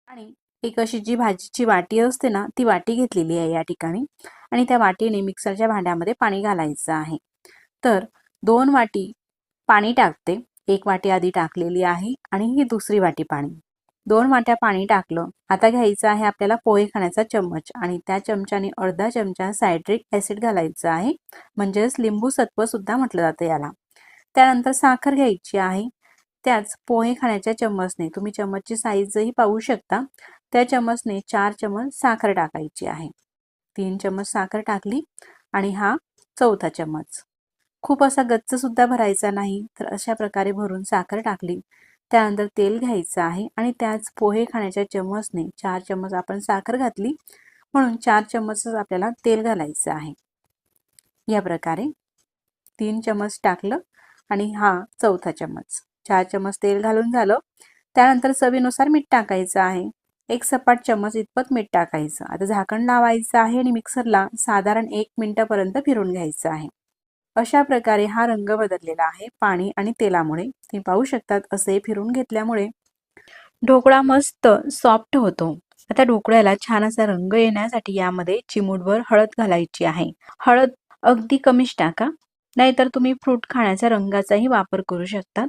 आणि एक अशी जी भाजीची वाटी असते ना, ती वाटी घेतलेली आहे या ठिकाणी आणि त्या वाटीने मिक्सरच्या भांड्यामध्ये पाणी घालायचं आहे. तर 2 वाटी पाणी टाकते. 1 वाटी आधी टाकलेली आहे आणि ही दुसरी वाटी पाणी. 2 वाट्या पाणी टाकलं. आता घ्यायचं आहे आपल्याला पोहे खाण्याचा चम्मच आणि त्या चमच्याने अर्धा चमचा सायट्रिक ॲसिड घालायचं आहे. म्हणजेच लिंबू सत्व सुद्धा म्हटलं जातं याला. त्यानंतर साखर घ्यायची आहे. त्याच पोहे खाण्याच्या चम्मचने तुम्ही चम्मचची साईजही पाहू शकता. त्या चम्मचने 4 चम्मच साखर टाकायची आहे. 3 चम्मच साखर टाकली आणि हा चौथा चम्मच. खूप असा गच्च सुद्धा भरायचा नाही, तर अशा प्रकारे भरून साखर टाकली. त्यानंतर तेल घ्यायचं आहे आणि त्याच पोहे खाण्याच्या चम्मचने 4 चम्मच आपण साखर घातली म्हणून 4 चम्मचच आपल्याला तेल घालायचं आहे. या प्रकारे 3 चम्मच टाकलं आणि हा चौथा चम्मच. 4 चम्मच तेल घालून झालं. त्यानंतर चवीनुसार मीठ टाकायचं आहे. 1 सपाट चम्मच इतपत मीठ टाकायचं. आता झाकण लावायचं आहे आणि मिक्सरला साधारण 1 मिनिटापर्यंत फिरून घ्यायचं आहे. अशा प्रकारे हा रंग बदललेला आहे पाणी आणि तेलामुळे. तुम्ही पाहू शकतात असे फिरून घेतल्यामुळे ढोकळा मस्त सॉफ्ट होतो. आता ढोकळ्याला छान असा रंग येण्यासाठी यामध्ये चिमूटभर हळद घालायची आहे. हळद अगदी कमीच टाका, नाहीतर तुम्ही फ्रूट खाण्याच्या रंगाचाही वापर करू शकता.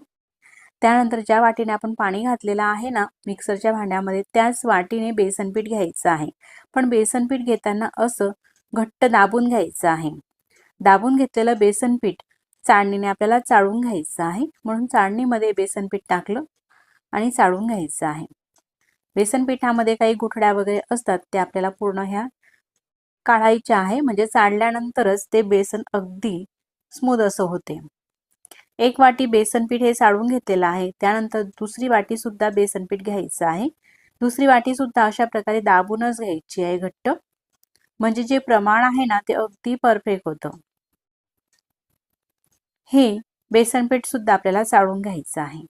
त्यानंतर ज्या वाटीने आपण पाणी घातलेलं आहे ना मिक्सरच्या भांड्यामध्ये, त्याच वाटीने बेसन पीठ घ्यायचं आहे. पण बेसन पीठ घेताना असं घट्ट दाबून घ्यायचं आहे. दाबून घेतलेलं बेसन पीठ चाळणीने आपल्याला चाळून घ्यायचं आहे. म्हणून चाळणीमध्ये बेसन पीठ टाकलं आणि चाळून घ्यायचं आहे. बेसन पिठामध्ये काही गुठळ्या वगैरे असतात त्या आपल्याला पूर्ण ह्या काढायच्या आहे. म्हणजे चाळल्यानंतरच ते बेसन अगदी स्मूथ असं होते. 1 वाटी बेसन पीठ हे चाळून घेतलेलं आहे. त्यानंतर दुसरी वाटी सुद्धा बेसन पीठ घ्यायचं आहे. दुसरी वाटी सुद्धा अशा प्रकारे दाबूनच घ्यायची आहे घट्ट. म्हणजे जे प्रमाण आहे ना ते अगदी परफेक्ट होतं. हे बेसन पीठ सुद्धा आपल्याला चाळून घ्यायचं आहे.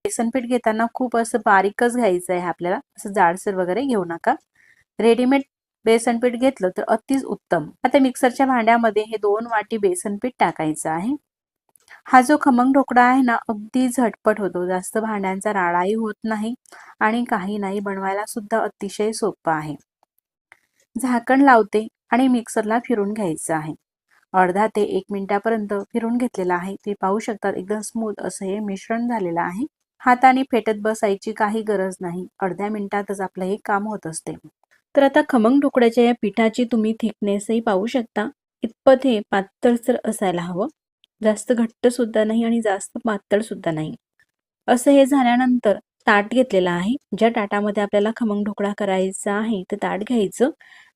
बेसन पीठ घेताना खूप असं बारीकच घ्यायचं आहे आपल्याला, असं जाडसर वगैरे घेऊ नका. रेडीमेड बेसन पीठ घेतलं तर अतिच उत्तम. आता मिक्सरच्या भांड्यामध्ये हे 2 वाटी बेसन पीठ टाकायचं आहे. हा जो खमंग ढोकळा आहे ना अगदी झटपट होतो. जास्त भांड्यांचा राडाही होत नाही आणि काही नाही, बनवायला सुद्धा अतिशय सोपं आहे. झाकण लावते आणि मिक्सरला फिरून घ्यायचं आहे. अर्धा ते 1 मिनिटापर्यंत फिरून घेतलेला आहे. ते पाहू शकतात एकदम स्मूथ असं हे मिश्रण झालेलं आहे. हाताने फेटत बसायची काही गरज नाही. अर्ध्या मिनिटातच आपलं हे काम होत असते. तर आता खमंग ढोकळ्याच्या या पिठाची तुम्ही थिकनेसही पाहू शकता. इतपत हे पातळसर असायला हवं. जास्त घट्ट सुद्धा नाही आणि जास्त पातळ सुद्धा नाही. असं हे झाल्यानंतर ताट घेतलेलं आहे. ज्या ताटामध्ये आपल्याला खमंग ढोकळा करायचा आहे ते ताट घ्यायचं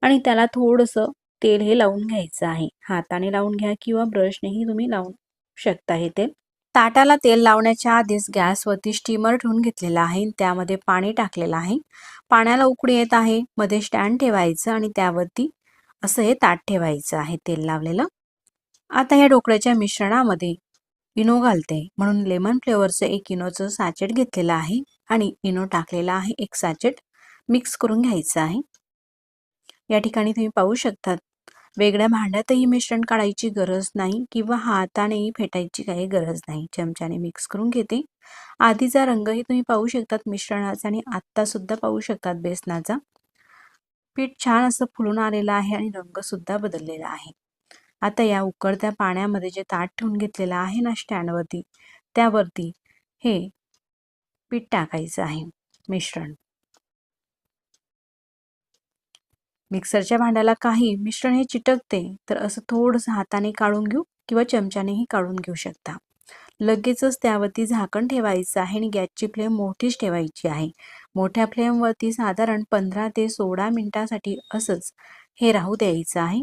आणि त्याला थोडंसं तेल हे लावून घ्यायचं आहे. हाताने लावून घ्या किंवा ब्रशनेही तुम्ही लावून शकता हे तेल. ताटाला तेल लावण्याच्या आधीच गॅसवरती स्टीमर ठेवून घेतलेला आहे. त्यामध्ये पाणी टाकलेलं आहे. पाण्याला उकळी येत आहे. मध्ये स्टँड ठेवायचं आणि त्यावरती असं हे ताट ठेवायचं आहे तेल लावलेलं. आता या ढोकळ्याच्या मिश्रणामध्ये इनो घालते म्हणून लेमन फ्लेवरचं 1 इनोचं सॅचेट घेतलेलं आहे आणि इनो टाकलेला आहे 1 सॅचेट. मिक्स करून घ्यायचं आहे. या ठिकाणी तुम्ही पाहू शकतात वेगळ्या भांड्यातही मिश्रण काढायची गरज नाही किंवा हातानेही फेटायची काही गरज नाही. चमच्याने मिक्स करून घेते. आधीचा रंगही तुम्ही पाहू शकतात मिश्रणाचा आणि आत्ता सुद्धा पाहू शकतात बेसनाचा. पीठ छान असं फुलून आलेलं आहे आणि रंग सुद्धा बदललेला आहे. आता या उकळत्या पाण्यामध्ये जे ताट ठेवून घेतलेलं आहे ना स्टँडवरती, त्यावरती हे पीठ टाकायचं आहे मिश्रण. मिक्सरच्या भांड्याला काही मिश्रण हे चिटकते तर असं थोडंसं हाताने काढून घेऊ किंवा चमच्यानेही काढून घेऊ शकता. लगेचच त्यावरती झाकण ठेवायचं आहे आणि गॅसची फ्लेम मोठीच ठेवायची आहे. मोठ्या फ्लेमवरती साधारण 15 ते 16 मिनिटांसाठी असंच हे राहू द्यायचं आहे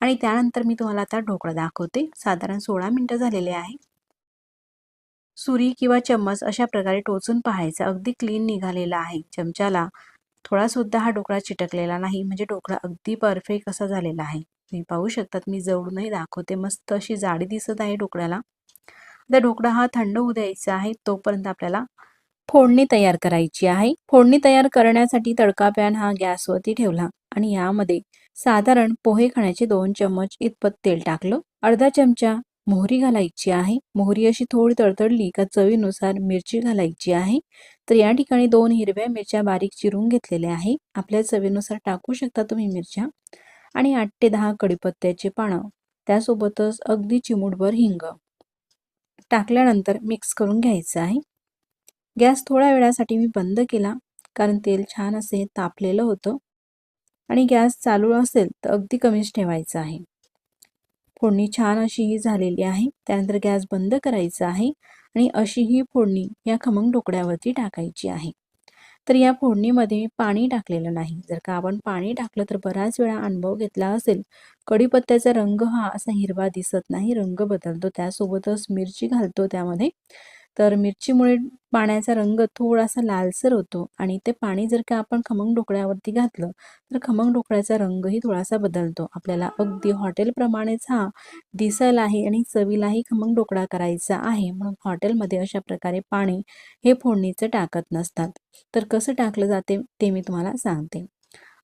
आणि त्यानंतर मी तुम्हाला आता ढोकळा दाखवते. साधारण 16 मिनिटं झालेले आहे. सुरी किंवा चम्मच अशा प्रकारे टोचून पाहायचा. अगदी क्लीन निघालेला आहे. चमच्याला थोडा सुद्धा हा ढोकळा चिटकलेला नाही. म्हणजे ढोकळा अगदी परफेक्ट असा झालेला आहे. तुम्ही पाहू शकतात मी जवळूनही दाखवते. मस्त अशी जाडी दिसत आहे ढोकळ्याला. आता ढोकळा हा थंड होऊ द्यायचा आहे. तोपर्यंत आपल्याला फोडणी तयार करायची आहे. फोडणी तयार करण्यासाठी तडका पॅन हा गॅसवरती ठेवला आणि यामध्ये साधारण पोहे खाण्याचे 2 चम्मच इतपत तेल टाकलं. अर्धा चमचा मोहरी घालायची आहे. मोहरी अशी थोडी तडतडली का चवीनुसार मिरची घालायची आहे. तर या ठिकाणी 2 हिरव्या मिरच्या बारीक चिरून घेतलेल्या आहे. आपल्या चवीनुसार टाकू शकता तुम्ही मिरच्या. आणि 8 ते 10 कढीपत्त्याची पानं, त्यासोबतच अगदी चिमूटभर हिंग टाकल्यानंतर मिक्स करून घ्यायचं आहे. गॅस थोड्या वेळासाठी मी बंद केला, कारण तेल छान असे तापलेलं होतं. आणि गॅस चालू असेल तर अगदी कमीच ठेवायचा आहे. फोडणी छान अशी ही झालेली आहे. त्यानंतर गॅस बंद करायचा आहे आणि अशी ही फोडणी या खमंग ढोकळ्यावरती टाकायची आहे. तर या फोडणीमध्ये मी पाणी टाकलेलं नाही. जर का आपण पाणी टाकलं तर बऱ्याच वेळा अनुभव घेतला असेल, कढीपत्त्याचा रंग हा असा हिरवा दिसत नाही, रंग बदलतो. त्यासोबतच मिरची घालतो त्यामध्ये, तर मिरचीमुळे पाण्याचा रंग थोडासा लालसर होतो आणि ते पाणी जर का आपण खमंग ढोकळ्यावरती घातलं तर खमंग ढोकळ्याचा रंगही थोडासा बदलतो. आपल्याला अगदी हॉटेलप्रमाणेच हा दिसायलाही आणि चवीलाही खमंग ढोकळा करायचा आहे, म्हणून हॉटेलमध्ये अशा प्रकारे पाणी हे फोडणीचं टाकत नसतात. तर कसं टाकलं जाते ते मी तुम्हाला सांगते.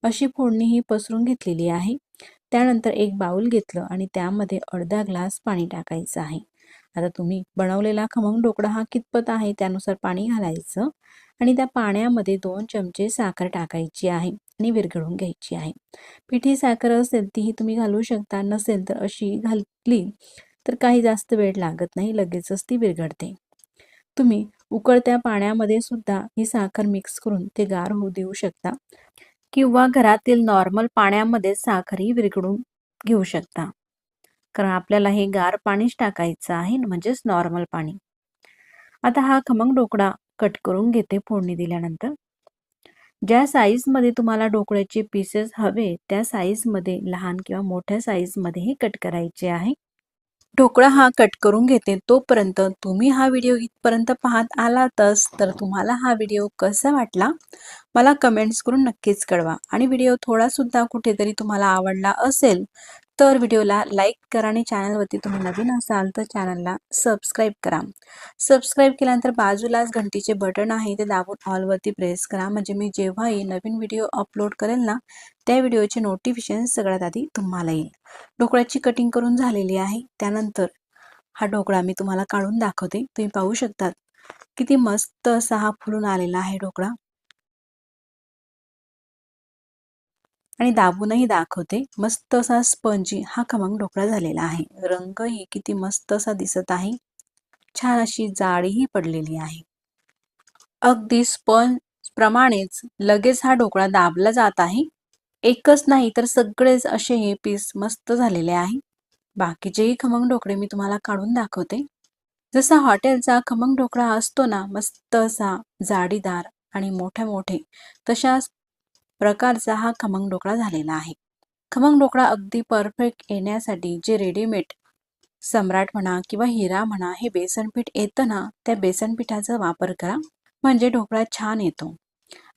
अशी फोडणी ही पसरून घेतलेली आहे. त्यानंतर एक बाउल घेतलं आणि त्यामध्ये अर्धा ग्लास पाणी टाकायचं आहे. आता तुम्ही बनवलेला खमंग ढोकळा हा कितपत आहे त्यानुसार पाणी घालायचं आणि त्या पाण्यामध्ये 2 चमचे साखर टाकायची आहे आणि विरघळून घ्यायची आहे. पिठी साखर असेल तीही तुम्ही घालू शकता, नसेल तर अशी घातली तर काही जास्त वेळ लागत नाही, लगेचच ती विरघळते. तुम्ही उकळत्या पाण्यामध्ये सुद्धा ही साखर मिक्स करून ते गार होऊ देऊ शकता किंवा घरातील नॉर्मल पाण्यामध्ये साखरही विरघळून घेऊ शकता. कारण आपल्याला हे गार पाणीच टाकायचं आहे, म्हणजेच नॉर्मल पाणी. आता हा खमंग ढोकळा कट करून घेते फोडणी दिल्यानंतर. ज्या साईजमध्ये तुम्हाला ढोकळ्याचे पीसेस हवे त्या साईजमध्ये लहान किंवा मोठ्या साईजमध्येही कट करायचे आहे. ढोकळा हा कट करून घेते. तोपर्यंत तुम्ही हा व्हिडिओ इथपर्यंत पाहत आलातच तर तुम्हाला हा व्हिडिओ कसा वाटला मला कमेंट्स करून नक्कीच कळवा. आणि व्हिडिओ थोडासुद्धा कुठेतरी तुम्हाला आवडला असेल तर व्हिडिओला लाईक करा आणि चॅनलवरती तुम्ही नवीन असाल तर चॅनलला सबस्क्राईब करा. सबस्क्राईब केल्यानंतर बाजूलाच घंटीचे बटन आहे ते दाबून ऑलवरती प्रेस करा, म्हणजे मी जेव्हाही नवीन व्हिडिओ अपलोड करेल ना त्या व्हिडिओचे नोटिफिकेशन सगळ्यात आधी तुम्हाला येईल. ढोकळ्याची कटिंग करून झालेली आहे. त्यानंतर हा ढोकळा मी तुम्हाला काढून दाखवते. तुम्ही पाहू शकतात किती मस्त असा हा फुलून आलेला आहे ढोकळा. आणि दाबूनही दाखवते. मस्त असा स्पंजी हा खमंग ढोकळा झालेला आहे. रंगही किती मस्त असा दिसत आहे. छान अशी जाळीही पडलेली आहे. अगदी स्पंज प्रमाणेच लगेच हा ढोकळा दाबला जात आहे. एकच नाही तर सगळेच असे हे पीस मस्त झालेले आहे. बाकीचेही खमंग ढोकळे मी तुम्हाला काढून दाखवते. जसा हॉटेलचा खमंग ढोकळा असतो ना, मस्त असा जाडीदार आणि मोठे मोठे, तशाच प्रकारचा हा खमंग ढोकळा झालेला आहे. खमंग ढोकळा अगदी परफेक्ट येण्यासाठी जे रेडीमेड सम्राट म्हणा किंवा हिरा म्हणा हे बेसन पीठ येतं ना, त्या बेसन पिठाचा वापर करा, म्हणजे ढोकळा छान येतो.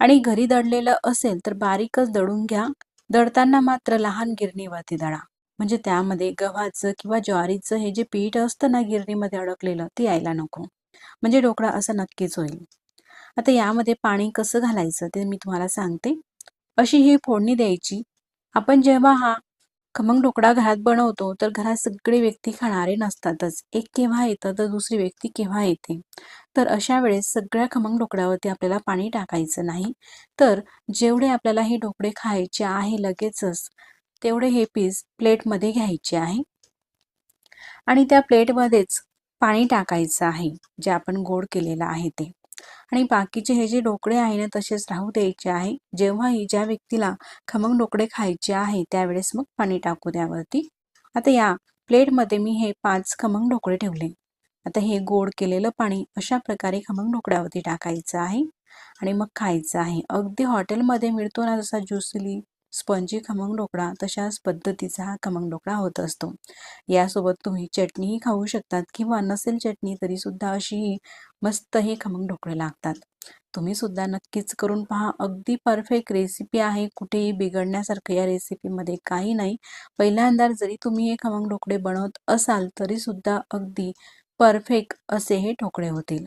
आणि घरी दळलेलं असेल तर बारीकच दळून घ्या. दळताना मात्र लहान गिरणीवरती दळा, म्हणजे त्यामध्ये गव्हाचं किंवा ज्वारीचं हे जे पीठ असतं ना गिरणीमध्ये अडकलेलं ते यायला नको, म्हणजे ढोकळा असा नक्कीच होईल. आता यामध्ये पाणी कसं घालायचं ते मी तुम्हाला सांगते. अशी ही फोडणी द्यायची. आपण जेव्हा हा खमंग ढोकळा घरात बनवतो तर घरात सगळे व्यक्ती खाणारे नसतातच. एक केव्हा येतं तर दुसरी व्यक्ती केव्हा येते. तर अशा वेळेस सगळ्या खमंग ढोकळ्यावरती आपल्याला पाणी टाकायचं नाही. तर जेवढे आपल्याला हे ढोकळे खायचे आहे लगेचच तेवढे हे पीस प्लेटमध्ये घ्यायचे आहे आणि त्या प्लेटमध्येच पाणी टाकायचं आहे जे आपण गोड केलेलं आहे ते. आणि बाकीचे हे जे ढोकळे आहे ना तसेच राहू द्यायचे आहे. जेव्हाही ज्या व्यक्तीला खमंग ढोकळे खायचे आहे त्यावेळेस मग पाणी टाकू द्यावरती. आता या प्लेटमध्ये मी हे 5 खमंग ढोकळे ठेवले. आता हे गोड केलेलं पाणी अशा प्रकारे खमंग ढोकळ्यावरती टाकायचं आहे आणि मग खायचं आहे. अगदी हॉटेलमध्ये मिळतो ना जसा ज्युसिली स्पंजी खमंग ढोकळा तशाच पद्धतीचा हा खमंग ढोकळा होत असतो. यासोबत तुम्ही चटणीही खाऊ शकतात किंवा नसेल चटणी तरी सुद्धा अशी मस्त हे खमंग ढोकळे लागतात. तुम्ही सुद्धा नक्कीच करून पहा. अगदी परफेक्ट रेसिपी आहे. कुठेही बिघडण्यासारखं या रेसिपीमध्ये काही नाही. पहिल्यांदा जरी तुम्ही हे खमंग ढोकळे बनवत असाल तरी सुद्धा अगदी परफेक्ट असे हे ढोकळे होतील.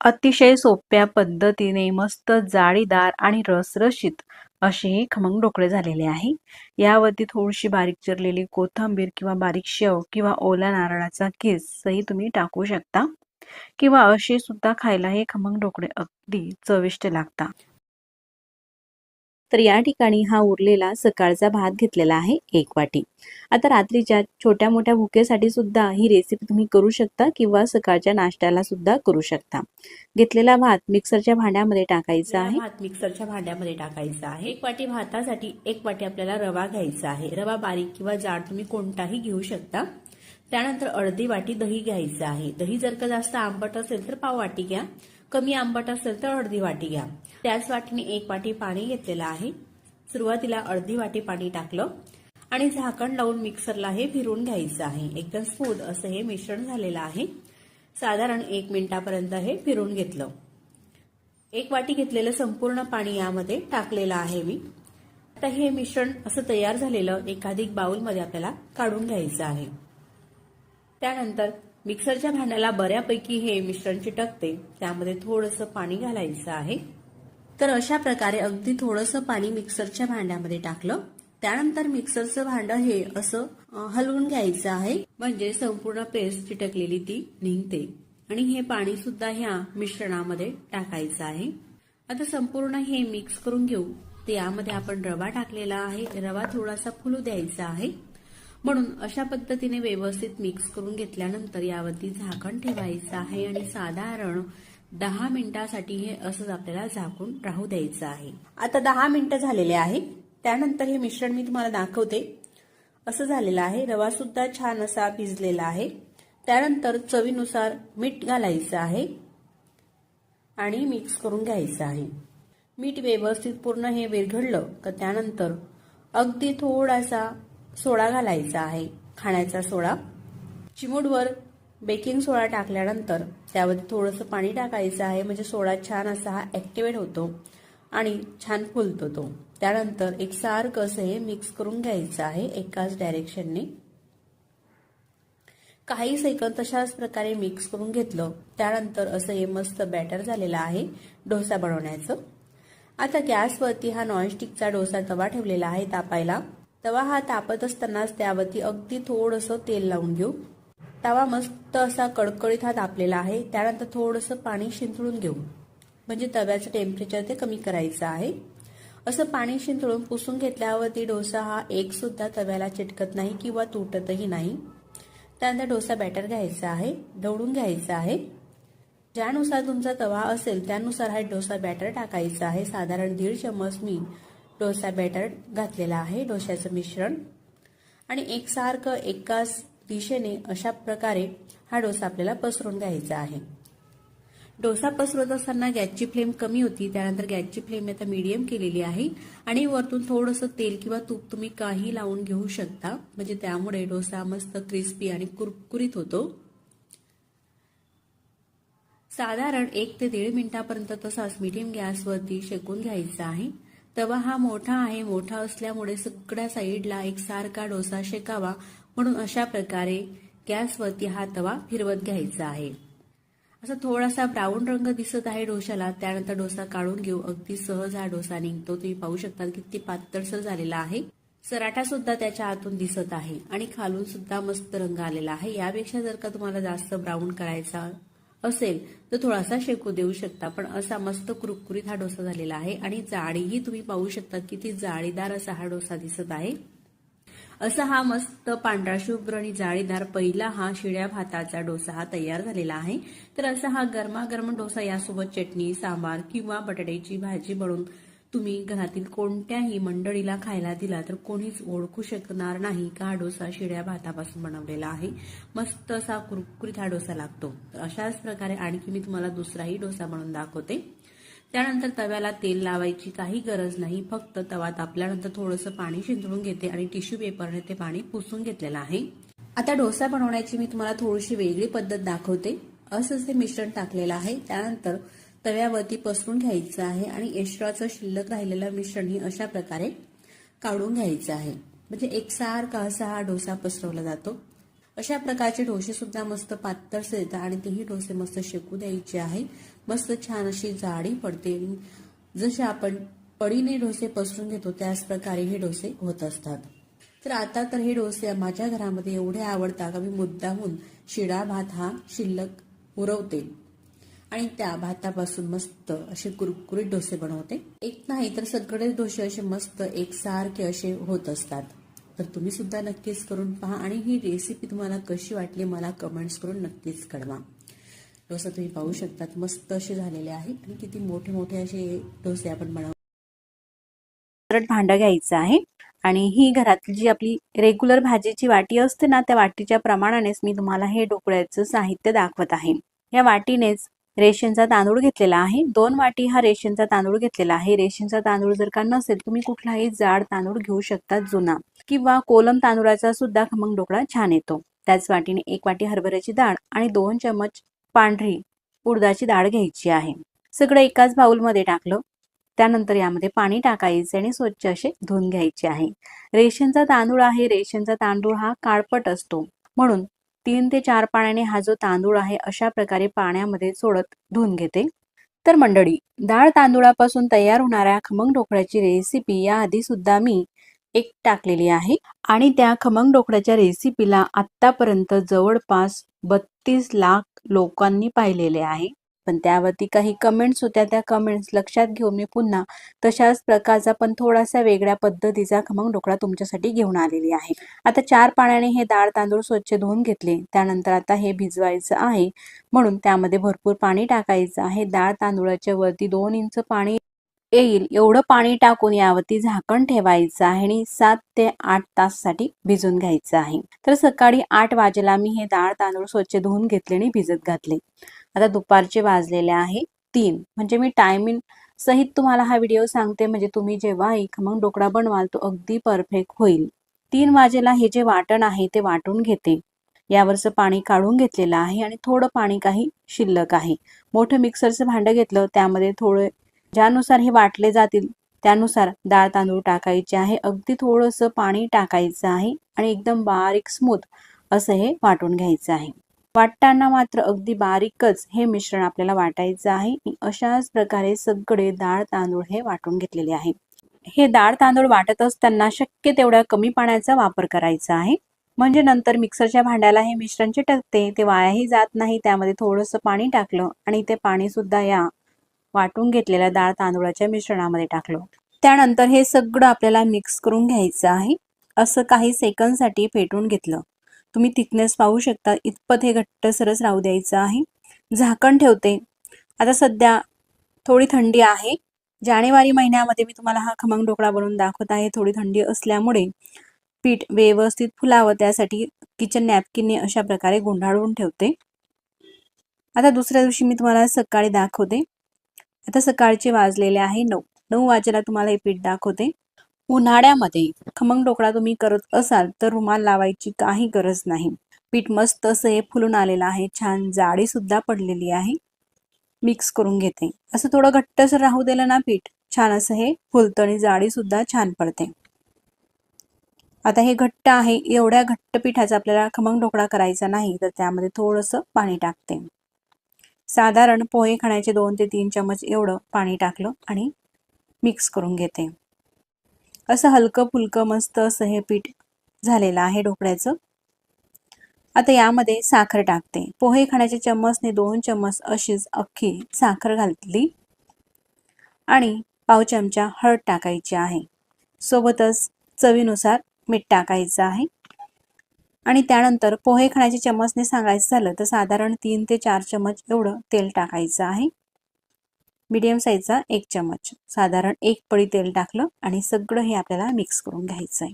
अतिशय सोप्या पद्धतीने मस्त जाळीदार आणि रसरशीत असे हे खमंग ढोकळे झालेले आहे. यावरती थोडीशी बारीक चिरलेली कोथिंबीर किंवा बारीक शेव किंवा ओल्या नारळाचा किसही तुम्ही टाकू शकता किंवा असे सुद्धा खायला हे खमंग ढोकळे अगदी चविष्ट लागतात. तर या ठिकाणी हा उरलेला सकाळचा भात घेतलेला आहे 1 वाटी. आता रात्रीच्या छोट्या मोठ्या भुकेसाठी सुद्धा ही रेसिपी तुम्ही करू शकता किंवा सकाळच्या नाश्त्याला सुद्धा करू शकता. घेतलेला भात मिक्सरच्या भांड्यामध्ये टाकायचा आहे. भात मिक्सरच्या भांड्यामध्ये टाकायचा आहे. 1 वाटी भातासाठी 1 वाटी आपल्याला रवा घ्यायचा आहे. रवा बारीक किंवा जाड तुम्ही कोणताही घेऊ शकता. त्यानंतर अर्धी वाटी दही घ्यायचं आहे. दही जर का जास्त आंबट असेल तर पाव वाटी घ्या, कमी आंबट असेल तर अर्धी वाटी घ्या. त्याच वाटीने 1 वाटी पाणी घेतलेलं आहे. सुरुवातीला अर्धी वाटी पाणी टाकलं आणि झाकण लावून मिक्सरला हे फिरवून घ्यायचं आहे. एकदम स्मूथ असं हे मिश्रण झालेलं आहे. साधारण 1 मिनिटापर्यंत हे फिरवून घेतलं. 1 वाटी घेतलेलं संपूर्ण पाणी यामध्ये टाकलेलं आहे मी. आता हे मिश्रण असं तयार झालेलं एकाधिक बाउलमध्ये आपल्याला काढून घ्यायचं आहे. त्यानंतर मिक्सरच्या भांड्याला बऱ्यापैकी हे मिश्रण चिटकते, त्यामध्ये थोडंसं पाणी घालायचं आहे. तर अशा प्रकारे अगदी थोडंसं पाणी मिक्सरच्या भांड्यामध्ये टाकलं. त्यानंतर मिक्सरचं भांडं हे असं हलवून घ्यायचं आहे, म्हणजे संपूर्ण पेस्ट चिटकलेली ती निघते. आणि हे पाणी सुद्धा ह्या मिश्रणामध्ये टाकायचं आहे. आता संपूर्ण हे मिक्स करून घेऊ. तर यामध्ये आपण रवा टाकलेला आहे. रवा थोडासा फुलू द्यायचा आहे. म्हणून अशा पद्धतीने व्यवस्थित मिक्स करून घेतल्यानंतर यावरती झाकण ठेवायचं आहे आणि साधारण 10 मिनिटांसाठी हे असंच आपल्याला झाकून राहू द्यायचं आहे. आता 10 मिनिटं झालेले आहे. त्यानंतर हे मिश्रण मी तुम्हाला दाखवते. असं झालेलं आहे. रवा सुद्धा छान असा भिजलेला आहे. त्यानंतर चवीनुसार मीठ घालायचं आहे आणि मिक्स करून घ्यायचं आहे. मीठ व्यवस्थित पूर्ण हे विरघळलं का त्यानंतर अगदी थोडासा सोडा घालायचा आहे, खाण्याचा सोडा. चिमूटभर बेकिंग सोडा टाकल्यानंतर त्यामध्ये थोडंसं पाणी टाकायचं आहे, म्हणजे सोडा छान असा हा ऍक्टिव्हेट होतो आणि छान फुलतो तो. त्यानंतर एकसारखं असं हे मिक्स करून घ्यायचं आहे एकाच डायरेक्शनने. काही सेकंद तशाच प्रकारे मिक्स करून घेतलं. त्यानंतर असं हे मस्त बॅटर झालेलं आहे डोसा बनवण्याचं. आता गॅसवरती हा नॉनस्टिकचा डोसा तवा ठेवलेला आहे तापायला. तवा हा तापत असतानाच त्यावरती अगदी थोडंसं तेल लावून घेऊ. तवा मस्त असा कडकडीत हा तापलेला आहे. त्यानंतर थोडंसं पाणी शिंतळून घेऊ, म्हणजे तव्याचं टेम्परेचर ते कमी करायचं आहे. असं पाणी शिंतळून पुसून घेतल्यावरती डोसा हा एक सुद्धा तव्याला चिटकत नाही किंवा तुटतही नाही. त्यानंतर डोसा बॅटर घ्यायचा आहे, ढवळून घ्यायचा आहे. ज्यानुसार तुमचा तवा असेल त्यानुसार हा डोसा बॅटर टाकायचा आहे. साधारण 1.5 चम्मच मी डोसा बॅटर घातलेला आहे, डोश्याचं मिश्रण. आणि एकसारखं एकाच दिशेने अशा प्रकारे हा डोसा आपल्याला पसरून घ्यायचा आहे. डोसा पसरवत असताना गॅसची फ्लेम कमी होती. त्यानंतर गॅसची फ्लेम आता मीडियम केलेली आहे आणि वरतून थोडंसं तेल किंवा तूप तुम्ही काही लावून घेऊ शकता, म्हणजे त्यामुळे डोसा मस्त क्रिस्पी आणि कुरकुरीत होतो. साधारण 1 ते 1.5 मिनिटापर्यंत तसाच मीडियम गॅसवरती शेकून घ्यायचा आहे. तवा हा मोठा आहे. मोठा असल्यामुळे सगळ्या साईडला एकसारखा डोसा शेकावा, म्हणून अशा प्रकारे गॅसवरती हा तवा फिरवत घ्यायचा आहे. असा थोडासा ब्राऊन रंग दिसत आहे डोशाला. त्यानंतर डोसा काढून घेऊ. अगदी सहज हा डोसा निघतो. तुम्ही पाहू शकता किती पातळसर झालेला आहे. सराठा सुद्धा त्याच्या आतून दिसत आहे आणि खालून सुद्धा मस्त रंग आलेला आहे. यापेक्षा जर का तुम्हाला जास्त ब्राऊन करायचा असेल तर थोडासा शेकू देऊ शकता, पण असा मस्त कुरकुरीत हा डोसा झालेला आहे. आणि जाडीही तुम्ही पाहू शकता किती जाळीदार असा हा डोसा दिसत आहे. असा हा मस्त पांढरा शुभ्र आणि जाळीदार पहिला हा शिळ्या भाताचा डोसा हा तयार झालेला आहे. तर असा हा गरमागरम डोसा यासोबत चटणी, सांबार किंवा बटाट्याची भाजी बनवून तुम्ही घरातील कोणत्याही मंडळीला खायला दिला तर कोणीच ओळखू शकणार नाही का हा डोसा शिळ्या भातापासून बनवलेला आहे. मस्त असा कुरकुरीत हा डोसा लागतो. तर अशाच प्रकारे आणखी मी तुम्हाला दुसराही डोसा बनवून दाखवते. त्यानंतर तव्याला तेल लावायची काही गरज नाही. फक्त तवा तापल्यानंतर थोडंसं पाणी शिंतळून घेते आणि टिश्यू पेपरने ते पाणी पुसून घेतलेलं आहे. आता डोसा बनवण्याची मी तुम्हाला थोडीशी वेगळी पद्धत दाखवते. असंच ते मिश्रण टाकलेलं आहे. त्यानंतर तव्यावरती पसरून घ्यायचं आहे आणि एक्स्ट्राचं शिल्लक राहिलेलं मिश्रणही अशा प्रकारे काढून घ्यायचं आहे, म्हणजे एकसारखा असा हा डोसा पसरवला जातो. अशा प्रकारचे डोसे सुद्धा मस्त पातळसे येतात आणि तेही डोसे मस्त शेकू द्यायचे आहे. मस्त छान अशी जाडी पडते. जसे आपण पडीने डोसे पसरून घेतो त्याच प्रकारे हे डोसे होत असतात. तर आता तर हे डोसे माझ्या घरामध्ये एवढे आवडतात का मी मुद्दामून शिळा भात हा शिल्लक उरवते आणि त्या भातापासून मस्त असे कुरकुरीत डोसे बनवते. एक नाही तर सगळे डोसे असे मस्त एकसारखे असे होत असतात. तर तुम्ही सुद्धा नक्कीच करून पहा आणि ही रेसिपी तुम्हाला कशी वाटली मला कमेंट्स करून नक्कीच कळवा. डोसा तुम्ही पाहू शकतात मस्त असे झालेले आहे आणि किती मोठे मोठे असे डोसे आपण बनवतो. भांडं घ्यायचं आहे आणि ही घरातली जी आपली रेग्युलर भाजीची वाटी असते ना त्या वाटीच्या प्रमाणानेच मी तुम्हाला हे ढोकळ्याचं साहित्य दाखवत आहे. या वाटीनेच रेशनचा तांदूळ घेतलेला आहे. 2 वाटी हा रेशनचा तांदूळ घेतलेला आहे. रेशनचा तांदूळ जर का नसेल तुम्ही कुठलाही जाड तांदूळ घेऊ शकता जुना किंवा कोलम तांदूळाचा सुद्धा खमंग ढोकळा छान येतो. त्याच वाटीने 1 वाटी हरभऱ्याची डाळ आणि 2 चमच पांढरी उडदाची डाळ घ्यायची आहे. सगळं एकाच बाउलमध्ये टाकलं. त्यानंतर यामध्ये पाणी टाकायचे आणि स्वच्छ असे धुवून घ्यायचे आहे. रेशनचा तांदूळ आहे. रेशनचा तांदूळ हा काळपट असतो म्हणून 3 ते 4 पाण्याने हा जो तांदूळ आहे अशा प्रकारे पाण्यामध्ये सोडत धुवून घेते. तर मंडळी डाळ तांदूळापासून तयार होणाऱ्या खमंग ढोकळ्याची रेसिपी याआधी सुद्धा मी एक टाकलेली आहे आणि त्या खमंग ढोकळ्याच्या रेसिपीला आतापर्यंत जवळपास 32 लाख लोकांनी पाहिलेले आहे. पण त्यावरती काही कमेंट्स होत्या. त्या कमेंट्स लक्षात घेऊन मी पुन्हा तशाच प्रकारचा पण थोडासा वेगळ्या पद्धतीचा खमंग ढोकळा तुमच्यासाठी घेऊन आलेली आहे. आता 4 पाण्याने हे डाळ तांदूळ स्वच्छ धुवून घेतले. त्यानंतर आता हे भिजवायचं आहे म्हणून त्यामध्ये भरपूर पाणी टाकायचं आहे. डाळ तांदूळाच्या वरती 2 इंच पाणी येईल एवढं पाणी टाकून यावरती झाकण ठेवायचं आहे आणि 7 ते 8 तासासाठी भिजून घ्यायचं आहे. तर सकाळी 8 वाजेला मी हे डाळ तांदूळ स्वच्छ धुवून घेतले आणि भिजत घातले. आता दुपारचे वाजलेले आहे 3 म्हणजे मी टायमिंग सहित तुम्हाला हा व्हिडिओ सांगते म्हणजे तुम्ही जेव्हा खमंग ढोकळा बनवाल तो अगदी परफेक्ट होईल. 3 वाजेला हे जे वाटण आहे ते वाटून घेते. यावरचं पाणी काढून घेतलेलं आहे आणि थोडं पाणी काही शिल्लक आहे. मोठं मिक्सरचं भांडं घेतलं त्यामध्ये थोडं ज्यानुसार हे वाटले जातील त्यानुसार डाळ तांदूळ टाकायचे आहे. अगदी थोडंसं पाणी टाकायचं आहे आणि एकदम बारीक स्मूथ असं हे वाटून घ्यायचं आहे. वाटताना मात्र अगदी बारीकच हे मिश्रण आपल्याला वाटायचं आहे. अशाच प्रकारे सगळे डाळ तांदूळ हे वाटून घेतलेले आहे. हे डाळ तांदूळ वाटत असताना शक्य तेवढ्या कमी पाण्याचा वापर करायचा आहे म्हणजे नंतर मिक्सरच्या भांड्याला हे मिश्रण चिटकते ते वायाही जात नाही. त्यामध्ये थोडंसं पाणी टाकलं आणि ते पाणी सुद्धा या वाटून घेतलेल्या डाळ तांदूळाच्या मिश्रणामध्ये टाकलं. त्यानंतर हे सगळं आपल्याला मिक्स करून घ्यायचं आहे. असं काही सेकंदसाठी फेटून घेतलं. तुम्ही थिकनेस पाहू शकता इतपत हे घट्ट सरस राहू द्यायचं आहे. झाकण ठेवते. आता सध्या थोडी थंडी आहे. जानेवारी महिन्यामध्ये मी तुम्हाला हा खमंग ढोकळा बनवून दाखवत आहे. थोडी थंडी असल्यामुळे पीठ व्यवस्थित फुलावं त्यासाठी किचन नॅपकिनने अशा प्रकारे गुंडाळून ठेवते. आता दुसऱ्या दिवशी मी तुम्हाला सकाळी दाखवते. आता सकाळचे वाजलेले आहे 9. 9 वाजेला तुम्हाला हे पीठ दाखवते. उन्हाळ्यामध्ये खमंग ढोकळा तुम्ही करत असाल तर रुमाल लावायची काही गरज नाही. पीठ मस्त असं हे फुलून आलेलं आहे. छान जाडी सुद्धा पडलेली आहे. मिक्स करून घेते. असं थोडं घट्टसर राहू दिलं ना पीठ छान असं हे फुलतं आणि जाडी सुद्धा छान पडते. आता हे घट्ट आहे. एवढ्या घट्ट पिठाचा आपल्याला खमंग ढोकळा करायचा नाही तर त्यामध्ये थोडंसं पाणी टाकते. साधारण पोहे खाण्याचे 2 ते 3 चमच एवढं पाणी टाकलं आणि मिक्स करून घेते. असं हलकं फुलकं मस्त असं हे पीठ झालेलं आहे ढोकळ्याचं. आता यामध्ये साखर टाकते. पोहे खाण्याच्या चम्मचने 2 चम्मच अशीच अख्खी साखर घातली आणि पाव चमचा हळद टाकायची आहे. सोबतच चवीनुसार मीठ टाकायचं आहे आणि त्यानंतर पोहे खाण्याच्या चम्मचने सांगायचं झालं तर साधारण 3 ते 4 चमच एवढं तेल टाकायचं आहे. मीडियम साईजचा 1 चमच साधारण 1 पळी तेल टाकलं आणि सगळं हे आपल्याला मिक्स करून घ्यायचं आहे.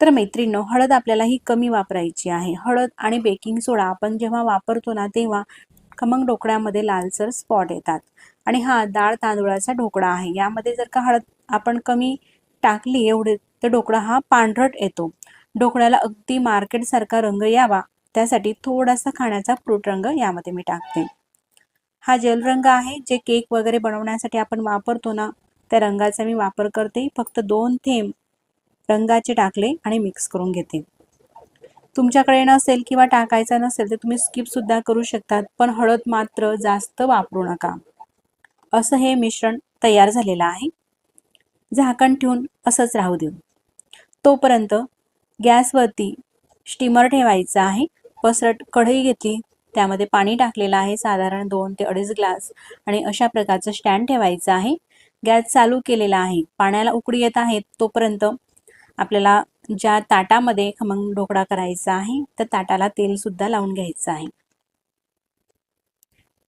तर मैत्रिणींनो हळद आपल्याला ही कमी वापरायची आहे. हळद आणि बेकिंग सोडा आपण जेव्हा वापरतो ना तेव्हा खमंग ढोकळ्यामध्ये लालसर स्पॉट येतात आणि हा डाळ तांदूळाचा ढोकळा आहे. यामध्ये जर का हळद आपण कमी टाकली एवढे तर ढोकळा हा पांढरट येतो. ढोकळ्याला अगदी मार्केट सारखा रंग यावा त्यासाठी थोडासा खाण्याचा फ्रूट रंग यामध्ये मी टाकते. हा जेल रंग आहे जे केक वगैरे बनवण्यासाठी आपण वापरतो ना त्या रंगाचा मी वापर करते. फक्त 2 थेंब रंगाचे टाकले आणि मिक्स करून घेते. तुमच्याकडे नसेल किंवा टाकायचा नसेल तर तुम्ही स्किप सुद्धा करू शकतात, पण हळद मात्र जास्त वापरू नका. असं हे मिश्रण तयार झालेलं आहे. झाकण ठेवून असंच राहू देऊ. तोपर्यंत गॅसवरती स्टीमर ठेवायचा आहे. पसरट कढई घेतली, त्यामध्ये पाणी टाकलेलं आहे साधारण 2 ते 2.5 ग्लास आणि अशा प्रकारचं स्टँड ठेवायचं आहे. गॅस चालू केलेला आहे. पाण्याला उकळी येत आहे तोपर्यंत आपल्याला ज्या ताटामध्ये खमंग ढोकळा करायचा आहे त्या ताटाला तेल सुद्धा लावून घ्यायचं आहे.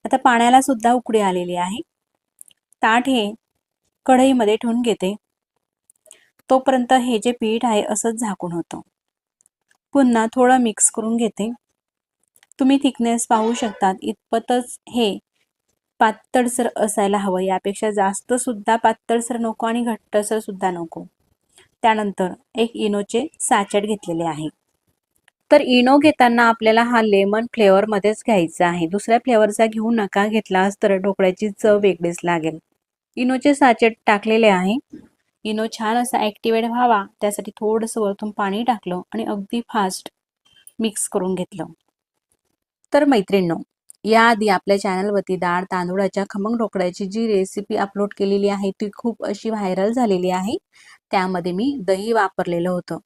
आता पाण्याला सुद्धा उकळी आलेली आहे. ताट हे कढईमध्ये ठेवून घेते. तोपर्यंत हे जे पीठ आहे असंच झाकून होतं. पुन्हा थोडं मिक्स करून घेते. तुम्ही थिकनेस पाहू शकतात. इतपतच हे पातळसर असायला हवं. यापेक्षा जास्त सुद्धा पातळसर नको आणि घट्टसर सुद्धा नको. त्यानंतर एक इनोचे सॅचेट घेतलेले आहे. तर इनो घेताना आपल्याला हा लेमन फ्लेवरमध्येच घ्यायचा आहे. दुसऱ्या फ्लेवरचा घेऊ नका. घेतलास तर ढोकळ्याची चव वेगळीच लागेल. इनोचे सॅचेट टाकलेले आहे. इनो छान असा ॲक्टिवेट व्हावा त्यासाठी थोडंसं वरतून पाणी टाकलं आणि अगदी फास्ट मिक्स करून घेतलं. तर मैत्रिणींनो, याआधी आपल्या चॅनलवरती डाळ तांदूळाच्या खमंग ढोकळ्याची जी रेसिपी अपलोड केलेली आहे ती खूप अशी व्हायरल झालेली आहे. त्यामध्ये मी दही वापरलेलं होतं.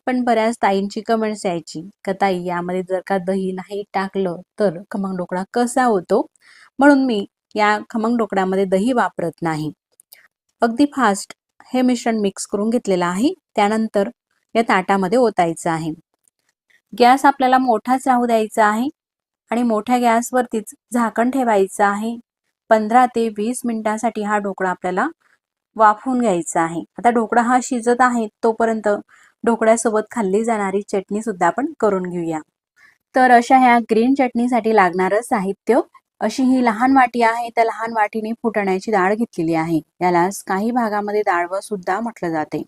पण बऱ्याच ताईंची कमेंट्स यायची का ताई यामध्ये जर का दही नाही टाकलं तर खमंग ढोकळा कसा होतो, म्हणून मी या खमंग ढोकळ्यामध्ये दही वापरत नाही. अगदी फास्ट हे मिश्रण मिक्स करून घेतलेलं आहे. त्यानंतर या ताटामध्ये ओतायचं आहे. गॅस आपल्याला मोठाच राहू द्यायचा आहे आणि मोठ्या गॅसवरतीच झाकण ठेवायचं आहे. 15 ते 20 मिनिटांसाठी हा ढोकळा आपल्याला वाफवून घ्यायचा आहे. आता ढोकळा हा शिजत आहे तोपर्यंत ढोकळ्यासोबत खाल्ली जाणारी चटणी सुद्धा आपण करून घेऊया. तर अशा ह्या ग्रीन चटणीसाठी लागणारं साहित्य अशी ही लहान वाटी आहे. त्या लहान वाटीने फुटाण्याची डाळ घेतलेली आहे. यालाच काही भागामध्ये डाळवं सुद्धा म्हटलं जाते.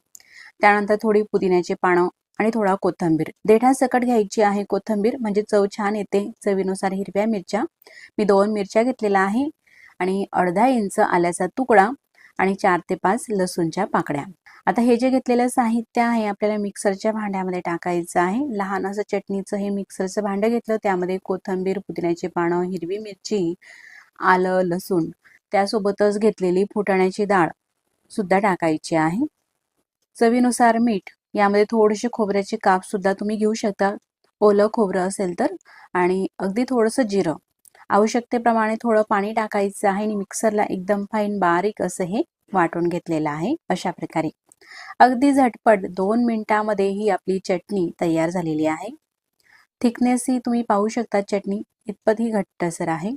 त्यानंतर थोडी पुदिन्याची पानं आणि थोडा कोथिंबीर. देठासकट घ्यायची आहे कोथिंबीर, म्हणजे चव छान येते. चवीनुसार हिरव्या मिरच्या, मी 2 मिरच्या घेतलेल्या आहे आणि अर्धा इंच आल्याचा तुकडा आणि 4 ते 5 लसूणच्या पाकळ्या. आता हे जे घेतलेलं साहित्य आहे आपल्याला मिक्सरच्या भांड्यामध्ये टाकायचं आहे. लहान असं चटणीचं हे मिक्सरचं भांडं घेतलं. त्यामध्ये कोथिंबीर, पुदिन्याची पानं, हिरवी मिरची, आलं, लसूण, त्यासोबतच घेतलेली फुटाण्याची डाळ सुद्धा टाकायची आहे. चवीनुसार मीठ. यामध्ये थोडेसे खोबऱ्याचे काप सुद्धा तुम्ही घेऊ शकता, ओलं खोबरं असेल तर, आणि अगदी थोडंसं जिरं. आवश्यकतेप्रमाणे थोडं पाणी टाकायचं आहे आणि मिक्सरला एकदम फाईन बारीक असं हे वाटून घेतलेलं आहे. अशा प्रकारे अगदी झटपट 2 मिनिटांमध्ये ही आपली चटणी तयार झालेली आहे. थिकनेस ही तुम्ही पाहू शकता. चटणी इतपत ही घट्टसर आहे.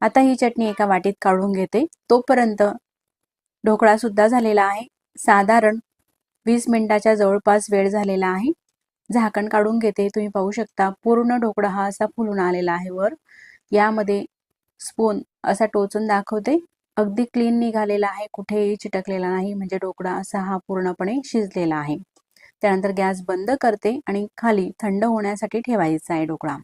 आता ही चटणी एका वाटीत काढून घेते. तोपर्यंत ढोकळा सुद्धा झालेला आहे. साधारण 20 मिनिटाच्या जवळपास वेळ झालेला आहे. झाकण काढून घेते. तुम्ही पाहू शकता पूर्ण ढोकळा हा असा फुलून आलेला आहे वर. यामध्ये स्पून असा टोचून दाखवते. अगदी क्लीन निघालेला आहे, कुठेही चिटकलेला नाही, म्हणजे ढोकळा असा हा पूर्णपणे शिजलेला आहे. त्यानंतर गॅस बंद करते आणि खाली थंड होण्यासाठी ठेवायचा आहे ढोकळा.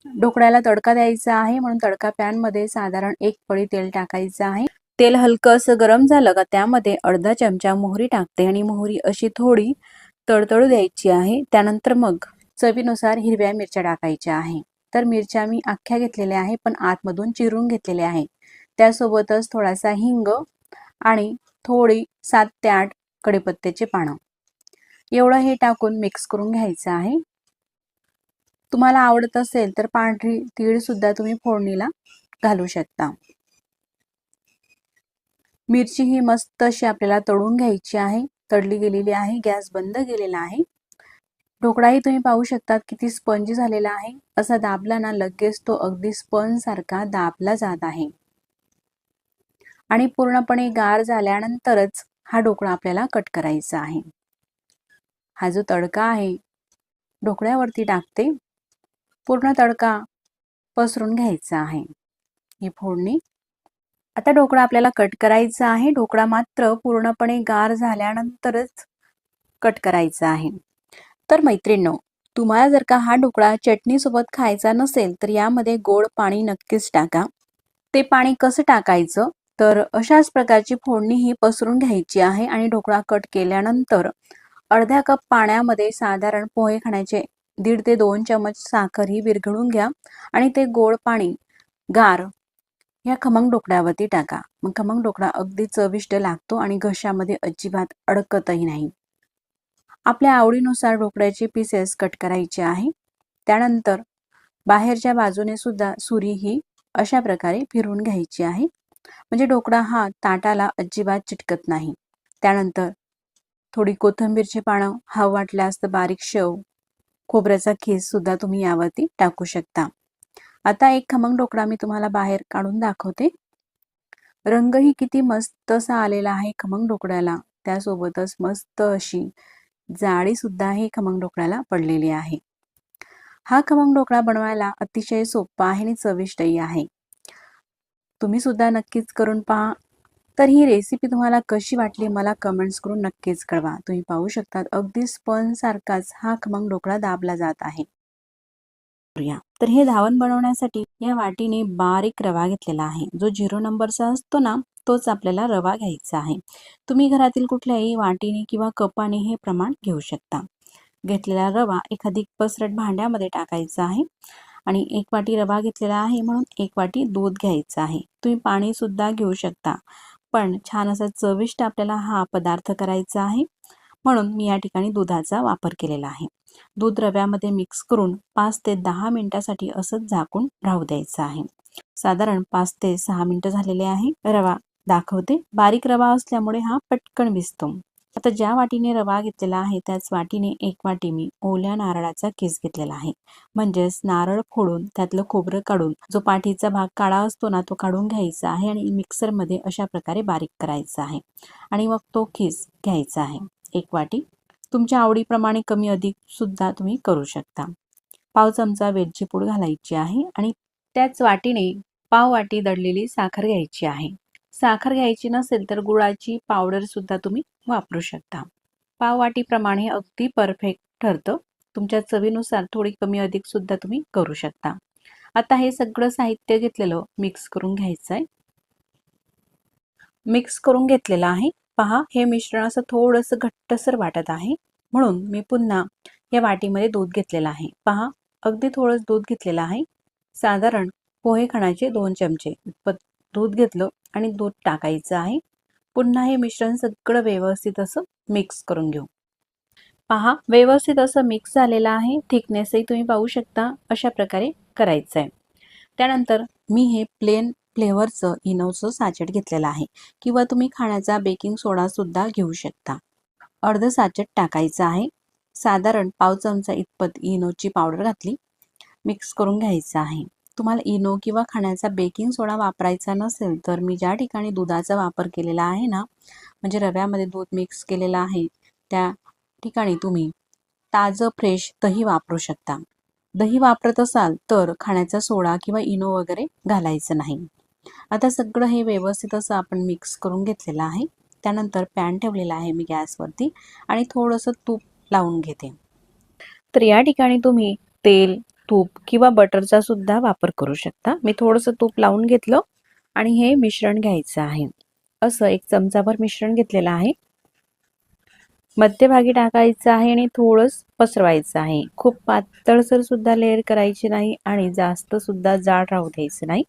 ढोकळ्याला तडका द्यायचा आहे, म्हणून तडका पॅनमध्ये साधारण 1 पळी तेल टाकायचं आहे. तेल हलकं असं गरम झालं का त्यामध्ये अर्धा चमचा मोहरी टाकते आणि मोहरी अशी थोडी तडतडू द्यायची आहे. त्यानंतर मग चवीनुसार हिरव्या मिरच्या टाकायच्या आहे. तर मिरच्या मी अख्ख्या घेतलेल्या आहे, पण आतमधून चिरून घेतलेल्या आहे. त्यासोबतच थोडासा हिंग आणि थोडी 7 ते 8 कढीपत्त्याची पानं, एवढं हे टाकून मिक्स करून घ्यायचं आहे. तुम्हाला आवडत असेल तर पांढरी तीळ सुद्धा तुम्ही फोडणीला घालू शकता. मिरची ही मस्त अशी आपल्याला तळून घ्यायची आहे. तळली गेलेली आहे. गॅस बंद केलेला आहे. ढोकळाही तुम्ही पाहू शकता किती स्पंजी झालेला आहे. असा दाबला ना लगेच तो अगदी स्पंज सारखा दाबला जात आहे. आणि पूर्णपणे गार झाल्यानंतरच हा ढोकळा आपल्याला कट करायचा आहे. हा जो तडका आहे ढोकळ्यावरती टाकते. पूर्ण तडका पसरून घ्यायचा आहे. ही फोडणी. आता ढोकळा आपल्याला कट करायचा आहे. ढोकळा मात्र पूर्णपणे गार झाल्यानंतरच कट करायचा आहे. तर मैत्रिणींनो, तुम्हाला जर का हा ढोकळा चटणीसोबत खायचा नसेल तर यामध्ये गोड पाणी नक्कीच टाका. ते पाणी कसं टाकायचं, तर अशाच प्रकारची फोडणी ही पसरून घ्यायची आहे आणि ढोकळा कट केल्यानंतर अर्धा कप पाण्यामध्ये साधारण पोहे खाण्याचे 1.5 ते 2 चमच साखर ही विरघळून घ्या आणि ते गोड पाणी गार या खमंग ढोकळ्यावरती टाका. मग खमंग ढोकळा अगदी चविष्ट लागतो आणि घशामध्ये अजिबात अडकतही नाही. आपल्या आवडीनुसार ढोकळ्याचे पीसेस कट करायचे आहे. त्यानंतर बाहेरच्या बाजूने सुद्धा सुरी ही अशा प्रकारे फिरवून घ्यायची आहे, म्हणजे ढोकळा हा ताटाला अजिबात चिटकत नाही. त्यानंतर थोडी कोथिंबीरची पानं, हवं वाटल्यास तर बारीक शेव, खोबऱ्याचा खीस सुद्धा तुम्ही यावरती टाकू शकता. आता एक खमंग ढोकळा मी तुम्हाला बाहेर काढून दाखवते. रंगही किती मस्त असा आलेला आहे खमंग ढोकळ्याला. त्यासोबतच मस्त अशी जाळी सुद्धा ही खमंग ढोकळ्याला पडलेली आहे. हा खमंग ढोकळा बनवायला अतिशय सोपा आहे आणि चविष्टही आहे. तुम्ही सुद्धा नक्कीच करून पहा. तर ही रेसिपी तुम्हाला कशी वाटली मला कमेंट्स करून नक्कीच कळवा. तुम्ही पाहू शकता अगदी स्पंज सारखाच हा खमंग ढोकळा दाबला जात आहे. तर हे धावण बनवण्यासाठी या वाटीने बारीक रवा घेतलेला आहे. जो 0 नंबरचा असतो ना, तोच आपल्याला रवा घ्यायचा आहे. तुम्ही घरातील कुठल्याही वाटीने किंवा कपाने हे प्रमाण घेऊ शकता. घेतलेला रवा एखादी पसरट भांड्यामध्ये टाकायचा आहे आणि 1 वाटी रवा घेतलेला आहे म्हणून 1 वाटी दूध घ्यायचं आहे. तुम्ही पाणी सुद्धा घेऊ शकता, पण छान असा चविष्ट आपल्याला हा पदार्थ करायचा आहे म्हणून मी या ठिकाणी दुधाचा वापर केलेला आहे. दूध रव्यामध्ये मिक्स करून 5 ते 10 मिनिटासाठी असंच झाकून राहू द्यायचं आहे. साधारण 5 ते 6 मिनिटं झालेले आहे. रवा दाखवते. बारीक रवा असल्यामुळे हा पटकन भिजतो. आता ज्या वाटीने रवा घेतलेला आहे त्याच वाटीने 1 वाटी मी ओल्या नारळाचा किस घेतलेला आहे. म्हणजेच नारळ फोडून त्यातलं खोबरं काढून जो पाठीचा भाग काळा असतो ना, तो काढून घ्यायचा आहे आणि मिक्सरमध्ये अशा प्रकारे बारीक करायचा आहे आणि मग तो किस घ्यायचा आहे. 1 वाटी. तुमच्या आवडीप्रमाणे कमी अधिक सुद्धा तुम्ही करू शकता. पाव चमचा वेलची पूड घालायची आहे आणि त्याच वाटीने पाव वाटी दळलेली साखर घ्यायची आहे. साखर घ्यायची नसेल तर गुळाची पावडर सुद्धा तुम्ही वापरू शकता. पाव वाटीप्रमाणे अगदी परफेक्ट ठरतं. तुमच्या चवीनुसार थोडी कमी अधिक सुद्धा तुम्ही करू शकता. आता हे सगळं साहित्य घेतलेलं मिक्स करून घ्यायचं आहे. मिक्स करून घेतलेलं आहे. पहा, हे मिश्रण असं थोडंसं घट्टसर वाटत आहे म्हणून मी पुन्हा या वाटीमध्ये दूध घेतलेलं आहे. पहा, अगदी थोडंच दूध घेतलेलं आहे. साधारण पोहे खाण्याचे 2 चमचे इतपत दूध घेतलं आणि दूध टाकायचं आहे. पुन्हा हे मिश्रण सगळं व्यवस्थित असं मिक्स करून घेऊ. पहा, व्यवस्थित असं मिक्स झालेलं आहे. थिकनेसही तुम्ही पाहू शकता. अशा प्रकारे करायचं आहे. त्यानंतर मी हे प्लेन फ्लेवरचं इनोचं साचेट घेतलेलं आहे किंवा तुम्ही खाण्याचा बेकिंग सोडा सुद्धा घेऊ शकता. अर्ध साचेट टाकायचं आहे. साधारण पाव चमचा इतपत इनोची पावडर घातली. मिक्स करून घ्यायचं आहे. तुम्हाला इनो किंवा खाण्याचा बेकिंग सोडा वापरायचा नसेल तर मी ज्या ठिकाणी दुधाचा वापर केलेला आहे ना, म्हणजे रव्यामध्ये दूध मिक्स केलेलं आहे त्या ठिकाणी तुम्ही ताजं फ्रेश दही वापरू शकता. दही वापरत असाल तर खाण्याचा सोडा किंवा इनो वगैरे घालायचं नाही. आता सगळं हे व्यवस्थित असं आपण मिक्स करून घेतलेलं आहे. त्यानंतर पॅन ठेवलेला आहे मी गॅसवरती आणि थोडंसं तूप लावून घेते. तर या ठिकाणी तुम्ही तेल, तूप किंवा बटरचा सुद्धा वापर करू शकता. मी थोडंसं तूप लावून घेतलं आणि हे मिश्रण घ्यायचं आहे. असं 1 चमचाभर मिश्रण घेतलेलं आहे. मध्यभागी टाकायचं आहे आणि थोडंसं पसरवायचं आहे. खूप पातळसर सुद्धा लेअर करायची नाही आणि जास्त सुद्धा जाड राहू द्यायचं नाही.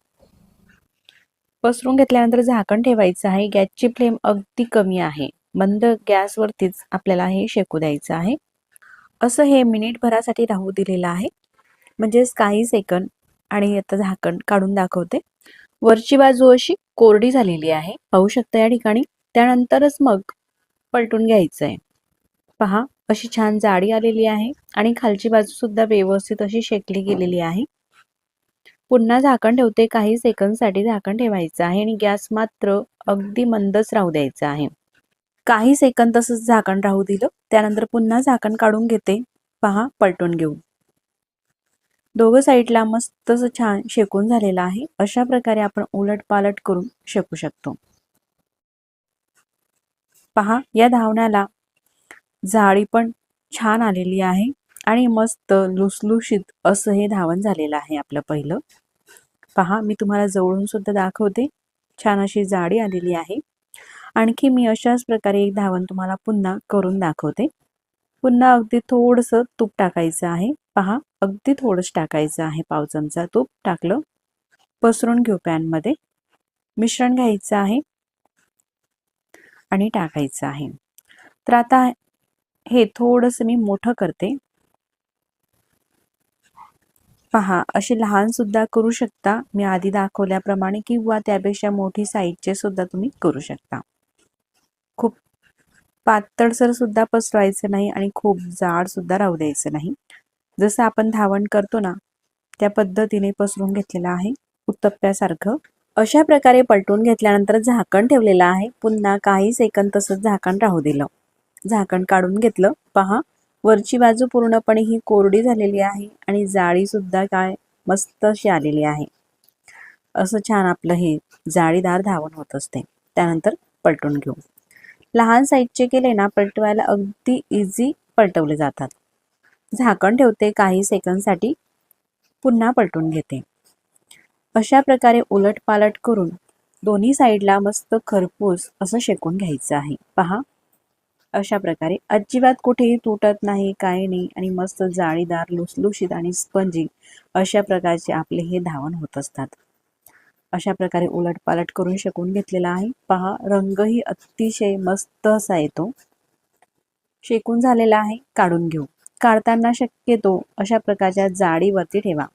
पसरून घेतल्यानंतर झाकण ठेवायचं आहे. गॅसची फ्लेम अगदी कमी आहे. मंद गॅसवरतीच आपल्याला हे शेकू द्यायचं आहे. असं हे मिनिटभरासाठी राहू दिलेलं आहे, म्हणजेच काही सेकंद. आणि आता झाकण काढून दाखवते. वरची बाजू अशी कोरडी झालेली आहे, पाहू शकता या ठिकाणी. त्यानंतरच मग पलटून घ्यायचं आहे. पहा, अशी छान जाडी आलेली आहे आणि खालची बाजू सुद्धा व्यवस्थित अशी शेकली गेलेली आहे. पुन्हा झाकण ठेवते. काही सेकंदसाठी झाकण ठेवायचं आहे आणि गॅस मात्र अगदी मंदच राहू द्यायचा आहे. काही सेकंद तसंच झाकण राहू दिलं. त्यानंतर पुन्हा झाकण काढून घेते. पहा, पलटून घेऊ. दोघं साईडला मस्त असं छान शेकून झालेलं आहे. अशा प्रकारे आपण उलट पालट करून शेकू शकतो. पहा, या धावण्याला जाळी पण छान आलेली आहे आणि मस्त लुसलुशीत असं हे धावण झालेलं आहे आपलं पहिलं. पहा, मी तुम्हाला जवळून सुद्धा दाखवते. छान अशी जाडी आलेली आहे. आणखी मी अशाच प्रकारे एक धावण तुम्हाला पुन्हा करून दाखवते. पुन्हा अगदी थोडंसं तूप टाकायचं आहे. पहा, अगदी थोडंच टाकायचं आहे. पाव चमचा तूप टाकलं. पसरून घेऊ पॅनमध्ये. मिश्रण घ्यायचं आहे आणि टाकायचं आहे. तर आता हे थोडंसं मी मोठं करते. पहा, अशी लहान सुद्धा करू शकता मी आधी दाखवल्याप्रमाणे, किंवा त्यापेक्षा मोठी साईजचे सुद्धा तुम्ही करू शकता. खूप पातळसर सुद्धा पसरवायचं नाही आणि खूप जाड सुद्धा राहू द्यायचं नाही. जसं आपण धावण करतो ना, त्या पद्धतीने पसरून घेतलेलं आहे उत्तप्प्यासारखं. अशा प्रकारे पलटून घेतल्यानंतर झाकण ठेवलेलं आहे. पुन्हा काही सेकंद तसंच झाकण राहू दिलं. झाकण काढून घेतलं. पहा, वरची बाजू पूर्णपणे ही कोरडी झालेली आहे आणि जाळी सुद्धा काय मस्त अशी आलेली आहे. असं छान आपलं हे जाळीदार धावण होत असते. त्यानंतर पलटून घेऊ. लहान साईजचे केले ना, पलटवायला अगदी इझी पलटवले जातात. झाकण ठेवते काही सेकंदसाठी. पुन्हा पलटून घेते. अशा प्रकारे उलटपालट करून दोन्ही साईडला मस्त खरपूस असं शेकून घ्यायचं आहे. पहा, अशा प्रकारे अजिबात कुठेही तुटत नाही, काही नाही, आणि मस्त जाळीदार, लुसलुशीत आणि स्पंजी अशा प्रकारचे आपले हे धावण होत असतात. अशा प्रकारे उलटपालट करून शेकून घेतलेला आहे. पहा, रंगही अतिशय मस्त असा येतो. शेकून झालेला आहे. काढून घेऊ. काढताना शक्यतो अशा प्रकारच्या जाळीवरती ठेवा,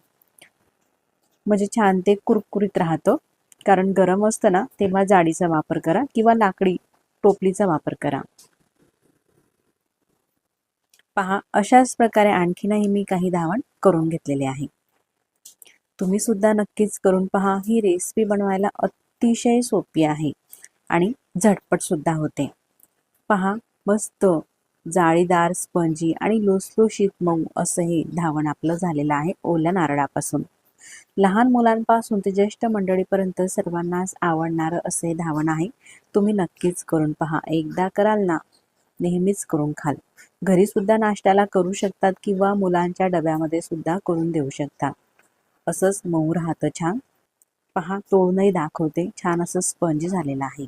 म्हणजे छान ते कुरकुरीत राहतं. कारण गरम असतं ना, तेव्हा जाळीचा वापर करा किंवा लाकडी टोपलीचा वापर करा. पहा, अशाच प्रकारे आणखीनही मी काही धावण करून घेतलेले आहे. तुम्ही सुद्धा नक्कीच करून पहा. ही रेसिपी बनवायला अतिशय सोपी आहे आणि झटपट सुद्धा होते. पहा, मस्त जाळीदार, स्पंजी आणि लुसलुशीत मऊ असं हे धावण आपलं झालेलं आहे ओल्या नारळापासून. लहान मुलांपासून ते ज्येष्ठ मंडळीपर्यंत सर्वांनाच आवडणारं असे धावण आहे. तुम्ही नक्कीच करून पहा. एकदा कराल ना, नेहमीच करून खाल. घरी सुद्धा नाश्त्याला करू शकतात किंवा मुलांच्या डब्यामध्ये सुद्धा करून देऊ शकता. असंच मऊ राहतं छान. पहा, तोडूनही दाखवते. छान असं स्पंजी झालेलं आहे.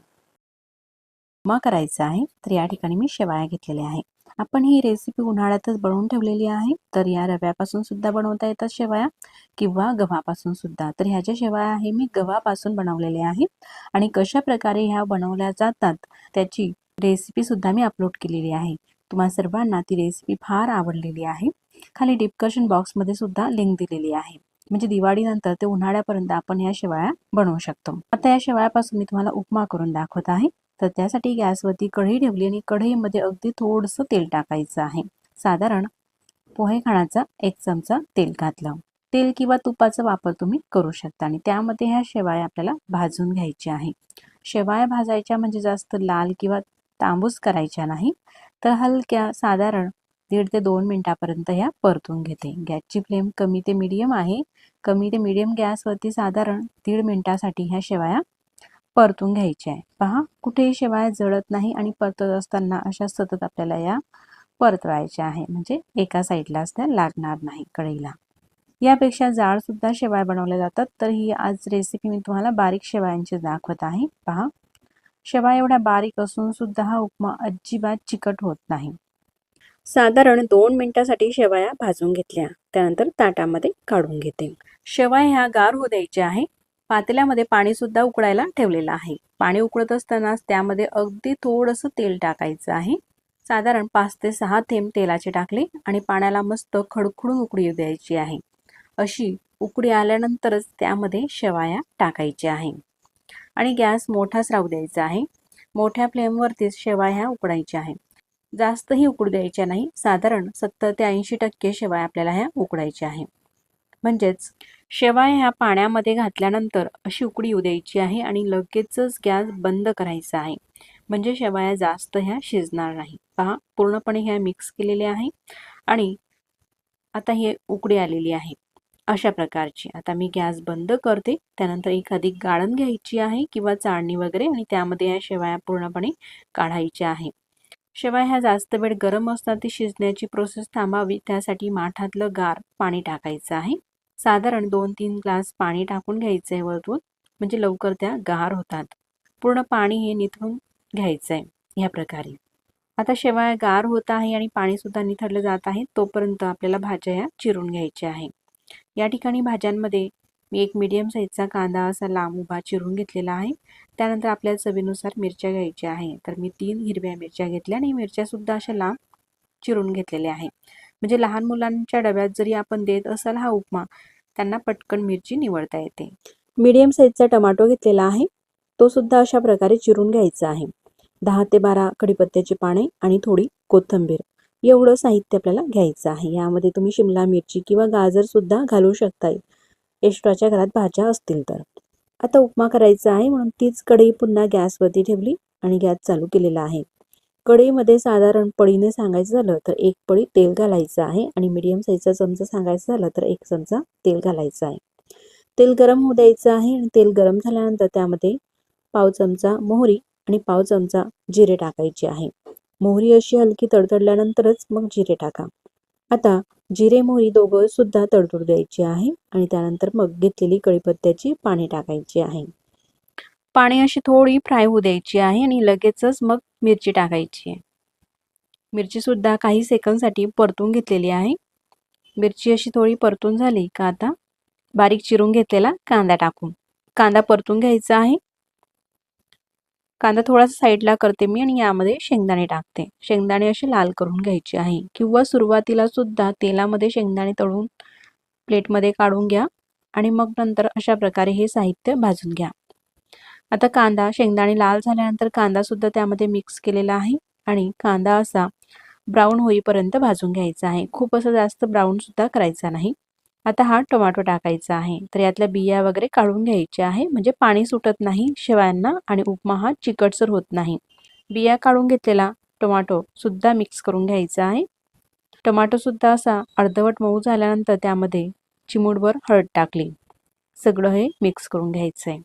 मग करायचं आहे, तर या ठिकाणी मी शेवाया घेतलेल्या आहे. आपण ही रेसिपी उन्हाळ्यातच बनवून ठेवलेली आहे. तर या रव्यापासून सुद्धा बनवता येतात शेवाया किंवा गव्हापासून सुद्धा. तर ह्या ज्या शेवाया आहे मी गव्हापासून बनवलेल्या आहेत आणि कशा प्रकारे ह्या बनवल्या जातात त्याची रेसिपी सुद्धा मी अपलोड केलेली आहे. तुम्हा सर्वांना ती रेसिपी फार आवडलेली आहे. खाली डिस्क्रिप्शन बॉक्समध्ये सुद्धा लिंक दिलेली आहे. म्हणजे दिवाळीनंतर ते उन्हाळ्यापर्यंत आपण ह्या शेवाया बनवू शकतो. आता या शेवायापासून मी तुम्हाला उपमा करून दाखवत आहे. तर त्यासाठी गॅसवरती कढई ठेवली आणि कढईमध्ये अगदी थोडंसं तेल टाकायचं आहे. साधारण पोहे खाण्याचा 1 चमचा तेल घातलं. तेल किंवा तुपाचा वापर तुम्ही करू शकता आणि त्यामध्ये ह्या शेवाया आपल्याला भाजून घ्यायच्या आहे. शेवाया भाजायच्या म्हणजे जास्त लाल किंवा तांबूस करायच्या नाही, तर हलक्या साधारण 1.5 ते 2 मिनिटापर्यंत ह्या परतून घेते. गॅसची फ्लेम कमी ते मीडियम आहे. कमी ते मीडियम गॅसवरती साधारण 1.5 मिनिटासाठी ह्या शेवाया परतून घ्यायची आहे. पहा, कुठेही शेवाया जळत नाही आणि परतत असताना अशा सतत आपल्याला या परतवायच्या आहे, म्हणजे एका साईडलाच त्या लागणार नाही कढईला. यापेक्षा जाड सुद्धा शेवाया बनवल्या जातात. तर ही आज रेसिपी मी तुम्हाला बारीक शेवायांची दाखवत आहे. पहा, शेवाया एवढ्या बारीक असून सुद्धा हा उपमा अजिबात चिकट होत नाही. साधारण 2 मिनिटासाठी शेवाया भाजून घेतल्या. त्यानंतर ताटामध्ये काढून घेते. शेवाया ह्या गार होऊ द्यायच्या आहे. पातेल्यामध्ये पाणी सुद्धा उकळायला ठेवलेलं आहे. पाणी उकळत असतानाच त्यामध्ये अगदी थोडंसं तेल टाकायचं आहे. साधारण 5 ते 6 थेंब तेलाचे टाकले आणि पाण्याला मस्त खडखडून उकळी येऊ द्यायची आहे. अशी उकळी आल्यानंतरच त्यामध्ये शेवाया टाकायच्या आहे आणि गॅस मोठाच राहू द्यायचा आहे. मोठ्या फ्लेमवरतीच शेवाया उकडायच्या आहे. जास्तही उकळू द्यायच्या नाही. साधारण 70 ते 80% शेवाया आपल्याला ह्या उकडायच्या आहे. म्हणजेच शेवाया ह्या पाण्यामध्ये घातल्यानंतर अशी उकळी येऊ द्यायची आहे आणि लगेचच गॅस बंद करायचा आहे. म्हणजे शेवाया जास्त ह्या शिजणार नाही. पहा, पूर्णपणे ह्या मिक्स केलेल्या आहे आणि आता ही उकळी आलेली आहे अशा प्रकारची. आता मी गॅस बंद करते. त्यानंतर एखादी गाळण घ्यायची आहे किंवा चाळणी वगैरे आणि त्यामध्ये ह्या शेवाया पूर्णपणे काढायच्या आहे. शेवाया ह्या जास्त वेळ गरम असतात, ती शिजण्याची प्रोसेस थांबावी त्यासाठी माठातलं गार पाणी टाकायचं आहे. साधारण 2-3 ग्लास पाणी टाकून घ्यायचं आहे वरतून, म्हणजे लवकर त्या गार होतात. पूर्ण पाणी हे निथळून घ्यायचं आहे ह्या प्रकारे. आता शेवया गार होत आहे आणि पाणी सुद्धा निथळलं जात आहे, तोपर्यंत आपल्याला भाज्या या चिरून घ्यायच्या आहे. या ठिकाणी भाज्यांमध्ये मी एक मीडियम साईजचा कांदा असा लांब उभा चिरून घेतलेला आहे. त्यानंतर आपल्या चवीनुसार मिरच्या घ्यायच्या आहे. तर मी 3 हिरव्या मिरच्या घेतल्या आणि मिरच्या सुद्धा अशा लांब चिरून घेतलेल्या आहे. म्हणजे लहान मुलांच्या डब्यात जरी आपण देत असाल हा उपमा, त्यांना पटकन मिरची निवडता येते. मीडियम साईजचा टोमॅटो घेतलेला आहे, तो सुद्धा अशा प्रकारे चिरून घ्यायचा आहे. 10 ते 12 कढीपत्त्याची पाने आणि थोडी कोथिंबीर, एवढं साहित्य आपल्याला घ्यायचं आहे. यामध्ये तुम्ही शिमला मिरची किंवा गाजर सुद्धा घालू शकता, एक्स्ट्राच्या घरात भाज्या असतील तर. आता उपमा करायचा आहे म्हणून तीच कढई पुन्हा गॅसवरती ठेवली आणि गॅस चालू केलेला आहे. कढईमध्ये साधारण पळीने सांगायचं झालं तर 1 पळी तेल घालायचं आहे आणि मीडियम साईजचा चमचा सांगायचं झालं तर 1 चमचा तेल घालायचं आहे. तेल गरम होऊ द्यायचं आहे आणि तेल गरम झाल्यानंतर त्यामध्ये पाव चमचा मोहरी आणि पाव चमचा जिरे टाकायचे आहे. मोहरी अशी हलकी तडतडल्यानंतरच मग जिरे टाका. आता जिरे मोहरी दोघं सुद्धा तडतडू द्यायचे आहे आणि त्यानंतर मग घेतलेली कढीपत्त्याची पाने टाकायची आहे. पाणी अशी थोडी फ्राय होऊ द्यायची आहे आणि लगेचच मग मिरची टाकायची आहे. मिरची सुद्धा काही सेकंदसाठी परतून घेतलेली आहे. मिरची अशी थोडी परतून झाली का आता बारीक चिरून घेतलेला कांदा टाकून कांदा परतून घ्यायचा आहे. कांदा थोडासा साईडला करते मी आणि यामध्ये शेंगदाणे टाकते. शेंगदाणे असे लाल करून घ्यायचे आहे किंवा सुरुवातीला सुद्धा तेलामध्ये शेंगदाणे तळून प्लेटमध्ये काढून घ्या आणि मग नंतर अशा प्रकारे हे साहित्य भाजून घ्या. आता कांदा शेंगदाणे लाल झाल्यानंतर कांदा सुद्धा त्यामध्ये मिक्स केलेला आहे आणि कांदा असा ब्राऊन होईपर्यंत भाजून घ्यायचा आहे. खूप असं जास्त ब्राऊन सुद्धा करायचा नाही. आता हा टोमॅटो टाकायचा आहे. तर यातल्या बिया वगैरे काढून घ्यायच्या आहे, म्हणजे पाणी सुटत नाही शेवयांना आणि उपमा हा चिकटसर होत नाही. बिया काढून घेतलेला टोमॅटो सुद्धा मिक्स करून घ्यायचा आहे. टोमॅटो सुद्धा असा अर्धवट मऊ झाल्यानंतर त्यामध्ये चिमूटभर हळद टाकली. सगळं हे मिक्स करून घ्यायचं आहे.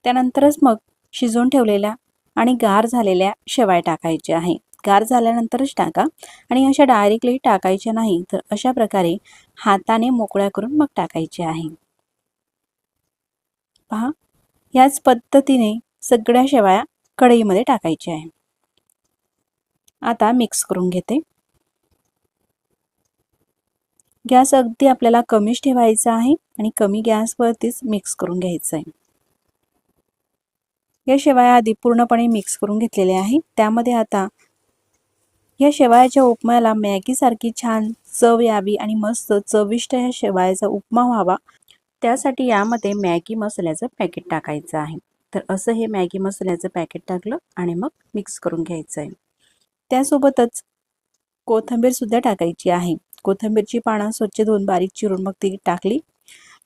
त्यानंतरच मग शिजवून ठेवलेल्या आणि गार झालेल्या शेवया टाकायच्या आहे. गार झाल्यानंतरच टाका आणि अशा डायरेक्टली टाकायच्या नाही, तर अशा प्रकारे हाताने मोकळ्या करून मग टाकायचे आहे. पहा, याच पद्धतीने सगळ्या शेवया कढईमध्ये टाकायच्या आहे. आता मिक्स करून घेते. गॅस अगदी आपल्याला कमीच ठेवायचा आहे आणि कमी गॅसवरतीच मिक्स करून घ्यायचं आहे. या शेवया आधी पूर्णपणे मिक्स करून घेतलेले आहे. त्यामध्ये आता या शेवयाच्या उपम्याला मॅगीसारखी छान चव यावी आणि मस्त चविष्ट या शेवयाचा उपमा व्हावा, त्यासाठी यामध्ये मॅगी मसाल्याचं पॅकेट टाकायचं आहे. तर असं हे मॅगी मसाल्याचं पॅकेट टाकलं आणि मग मिक्स करून घ्यायचं आहे. त्यासोबतच कोथिंबीर सुद्धा टाकायची आहे. कोथिंबीरची पानं स्वच्छ धुवून बारीक चिरून मग ती टाकली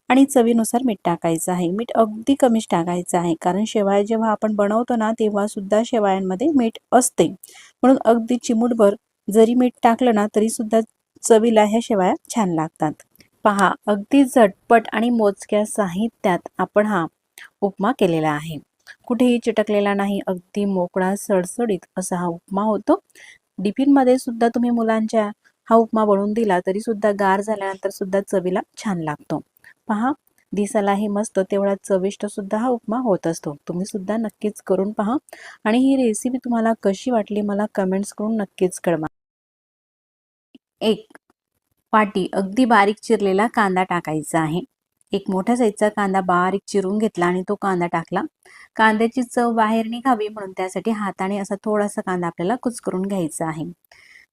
आणि चवीनुसार मीठ टाकायचं आहे. मीठ अगदी कमीच टाकायचं आहे, कारण शेवया जेव्हा आपण बनवतो ना तेव्हा सुद्धा शेवयांमध्ये मीठ असते, म्हणून अगदी चिमूटभर जरी मीठ टाकलं ना तरी सुद्धा चवीला ह्या शेवया छान लागतात. पहा, अगदी झटपट आणि मोजक्या साहित्यात आपण हा उपमा केलेला आहे. कुठेही चिटकलेला नाही, अगदी मोकळा सडसडीत असा हा उपमा होतो. टिफिनमध्ये सुद्धा तुम्ही मुलांच्या हा उपमा बनवून दिला तरी सुद्धा गार झाल्यानंतर सुद्धा चवीला छान लागतो. पहा, दिसायलाही मस्त तेवढा चविष्ट सुद्धा हा उपमा होत असतो. तुम्ही सुद्धा नक्कीच करून पहा आणि ही रेसिपी तुम्हाला कशी वाटली मला कमेंट्स करून नक्कीच कळवा. 1 वाटी अगदी बारीक चिरलेला कांदा टाकायचा आहे. एक मोठ्या साईजचा कांदा बारीक चिरून घेतला आणि तो कांदा टाकला. कांद्याची चव बाहेर निघावी म्हणून त्यासाठी हाताने असा थोडासा कांदा आपल्याला कुचकरून घ्यायचा आहे.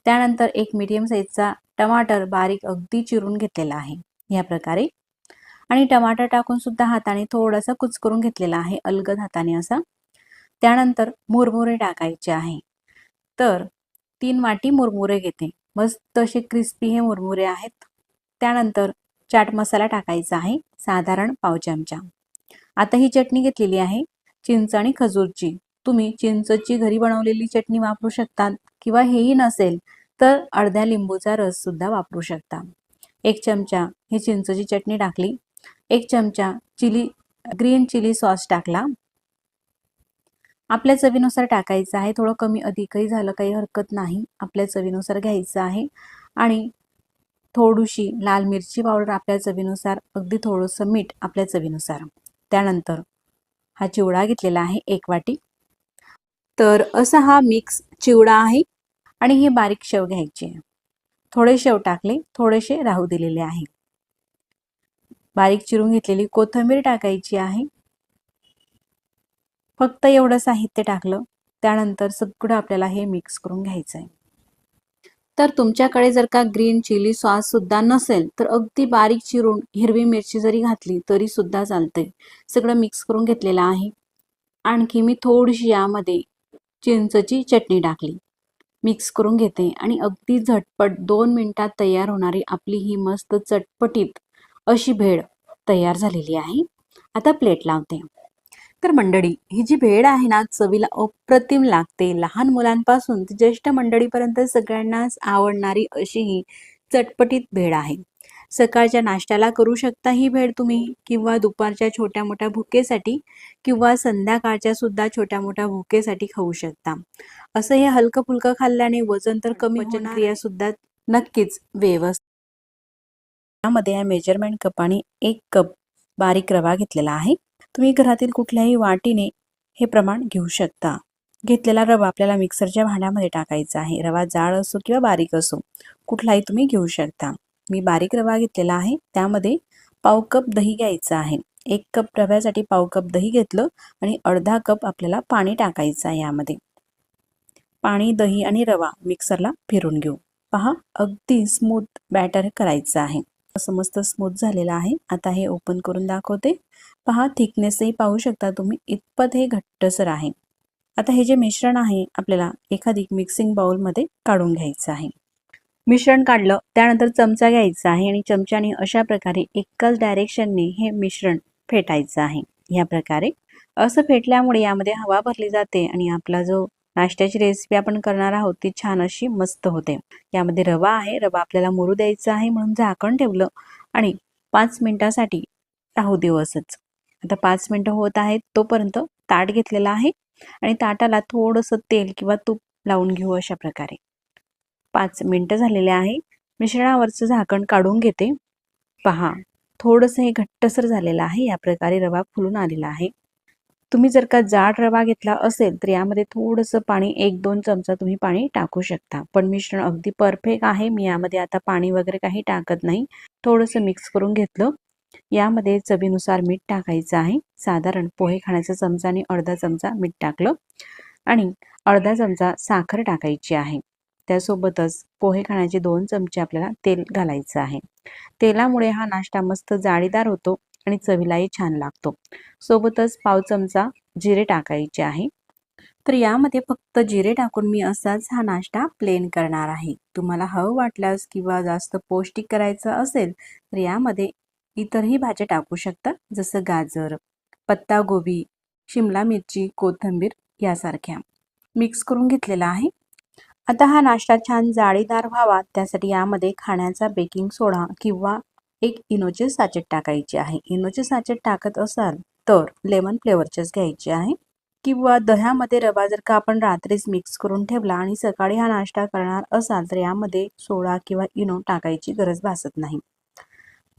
त्यानंतर एक मीडियम साईजचा टमाटर बारीक अगदी चिरून घेतलेला आहे या प्रकारे, आणि टमाटर टाकून सुद्धा हाताने थोडासा कुचकरून घेतलेला आहे, अलगद हाताने असा. त्यानंतर मुरमुरे टाकायचे आहे. तर 3 वाटी मुरमुरे घेते. मस्त असे क्रिस्पी हे मुरमुरे आहेत. त्यानंतर चाट मसाला टाकायचा आहे, साधारण पाव चमचा. आता ही चटणी घेतलेली आहे चिंच आणि खजूरची. तुम्ही चिंचची घरी बनवलेली चटणी वापरू शकता किंवा हेही नसेल तर अर्ध्या लिंबूचा रस सुद्धा वापरू शकता. 1 चमचा ही चिंचची चटणी टाकली. 1 चमचा ग्रीन चिली सॉस टाकला. आपल्या चवीनुसार टाकायचं आहे. थोडं कमी अधिकही झालं काही हरकत नाही, आपल्या चवीनुसार घ्यायचं आहे. आणि थोडीशी लाल मिरची पावडर आपल्या चवीनुसार, अगदी थोडंसं मीठ आपल्या चवीनुसार. त्यानंतर हा चिवडा घेतलेला आहे 1 वाटी. तर असा हा मिक्स चिवडा आहे आणि हे बारीक शेव घ्यायचे. थोडे शेव टाकले, थोडेसे राहू दिलेले आहे. बारीक चिरून घेतलेली कोथिंबीर टाकायची आहे. फक्त एवढं साहित्य टाकलं. त्यानंतर सगळं आपल्याला हे मिक्स करून घ्यायचं आहे. तर तुमच्याकडे जर का ग्रीन चिली सॉस सुद्धा नसेल तर अगदी बारीक चिरून हिरवी मिरची जरी घातली तरी सुद्धा चालते. सगळं मिक्स करून घेतलेलं आहे. आणखी मी थोडीशी यामध्ये चिंचची चटणी टाकली. मिक्स करून घेते आणि अगदी झटपट 2 मिनिटात तयार होणारी आपली ही मस्त चटपटीत अशी भेळ तयार झालेली आहे. आता प्लेट लावते. तर मंडळी, ही जी भेळ आहे ना, चवीला अप्रतिम लागते. लहान मुलांपासून ते ज्येष्ठ मंडळीपर्यंत सगळ्यांनाच आवडणारी अशी ही चटपटीत भेळ आहे. सकाळच्या नाश्त्याला करू शकता ही भेळ तुम्ही, किंवा दुपारच्या छोट्या मोठ्या भुकेसाठी, किंवा संध्याकाळच्या सुद्धा छोट्या मोठ्या भुकेसाठी खाऊ शकता. असं हे हलकं फुलकं खाल्ल्याने वजन तर कमी, पचनक्रिया सुद्धा नक्कीच व्यवस्थित. यामध्ये या मेजरमेंट कपाने 1 कप बारीक रवा घेतलेला आहे. तुम्ही घरातील कुठल्याही वाटीने हे प्रमाण घेऊ शकता. घेतलेला रवा आपल्याला मिक्सरच्या भांड्यामध्ये टाकायचा आहे. रवा जाड असो किंवा बारीक असो, कुठलाही तुम्ही घेऊ शकता. मी बारीक रवा घेतलेला आहे. त्यामध्ये पाव कप दही घ्यायचं आहे. 1 कप रव्यासाठी पाव कप दही घेतलं आणि अर्धा कप आपल्याला पाणी टाकायचं आहे. यामध्ये पाणी, दही आणि रवा मिक्सरला फिरून घेऊ. पहा, अगदी स्मूथ बॅटर करायचं आहे. असं मस्त स्मूथ झालेलं आहे. आता हे ओपन करून दाखवते. पहा, थिकनेसही पाहू शकता तुम्ही, इतपत हे घट्टसर आहे. आता हे जे मिश्रण आहे आपल्याला एखादी मिक्सिंग बाउलमध्ये काढून घ्यायचं आहे. मिश्रण काढलं त्यानंतर चमचा घ्यायचा आहे आणि चमच्याने अशा प्रकारे एकाच डायरेक्शनने हे मिश्रण फेटायचं आहे. या प्रकारे असं फेटल्यामुळे यामध्ये हवा भरली जाते आणि आपला जो नाश्त्याची रेसिपी आपण करणार आहोत ती छान अशी मस्त होते. यामध्ये रवा आहे. रवा आपल्याला मुरू द्यायचा आहे म्हणून झाकण ठेवलं आणि 5 मिनिटासाठी राहू देऊ असंच. आता 5 मिनिटं होत आहेत तोपर्यंत ताट घेतलेला आहे आणि ताटाला थोडंसं तेल किंवा तूप लावून घेऊ. अशा प्रकारे 5 मिनिटं झालेले आहे. मिश्रणावरचं झाकण काढून घेते. पहा, थोडंसं हे घट्टसर झालेलं आहे. या प्रकारे रवा फुलून आलेला आहे. तुम्ही जर का जाड रवा घेतला असेल तर यामध्ये थोडंसं पाणी, 1-2 चमचा तुम्ही पाणी टाकू शकता. पण मिश्रण अगदी परफेक्ट आहे. मी यामध्ये आता पाणी वगैरे काही टाकत नाही. थोडंसं मिक्स करून घेतलं. यामध्ये चवीनुसार मीठ टाकायचं आहे. साधारण पोहे खाण्याचा चमचाने अर्धा चमचा मीठ टाकलं आणि अर्धा चमचा साखर टाकायची आहे. त्यासोबतच पोहे खाण्याचे 2 चमचे आपल्याला तेल घालायचं आहे. तेलामुळे हा नाश्ता मस्त जाळीदार होतो आणि चवीलाही छान लागतो. सोबतच पाव चमचा जिरे टाकायचे आहे. तर यामध्ये फक्त जिरे टाकून मी असाच हा नाश्ता प्लेन करणार आहे. तुम्हाला हवं वाटल्यास किंवा जास्त पौष्टिक करायचं असेल तर यामध्ये इतरही भाज्या टाकू शकता, जसं गाजर, पत्तागोबी, शिमला मिरची, कोथिंबीर यासारख्या. मिक्स करून घेतलेला आहे. आता हा नाश्ता छान जाळीदार व्हावा त्यासाठी यामध्ये खाण्याचा बेकिंग सोडा किंवा 1 इनोचे साचेट टाकायचे आहे. इनोचे साचेट टाकत असाल तर लेमन फ्लेवरचेच घ्यायचे आहे. किंवा दह्यामध्ये रवा जर का आपण रात्रीच मिक्स करून ठेवला आणि सकाळी हा नाश्ता करणार असाल तर यामध्ये सोडा किंवा इनो टाकायची गरज भासत नाही.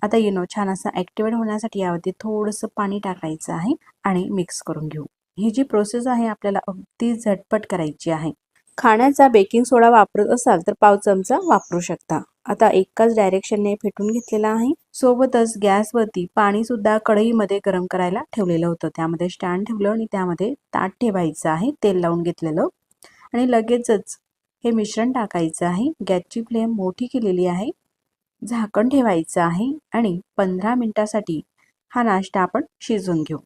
आता इनो छान असा ॲक्टिवेट होण्यासाठी यावरती थोडंसं पाणी टाकायचं आहे आणि मिक्स करून घेऊ. ही जी प्रोसेस आहे आपल्याला अगदी झटपट करायची आहे. खाण्याचा बेकिंग सोडा वापरत असाल तर पाव चमचा वापरू शकता. आता एकाच डायरेक्शनने फेटून घेतलेला आहे. सोबतच गॅसवरती पाणी सुद्धा कढईमध्ये गरम करायला ठेवलेलं होतं. त्यामध्ये स्टँड ठेवलं आणि त्यामध्ये ताट ठेवायचं आहे तेल लावून घेतलेलं आणि लगेचच हे मिश्रण टाकायचं आहे. गॅसची फ्लेम मोठी केलेली आहे. झाकण ठेवायचं आहे आणि 15 मिनिटासाठी हा नाश्ता आपण शिजवून घेऊ.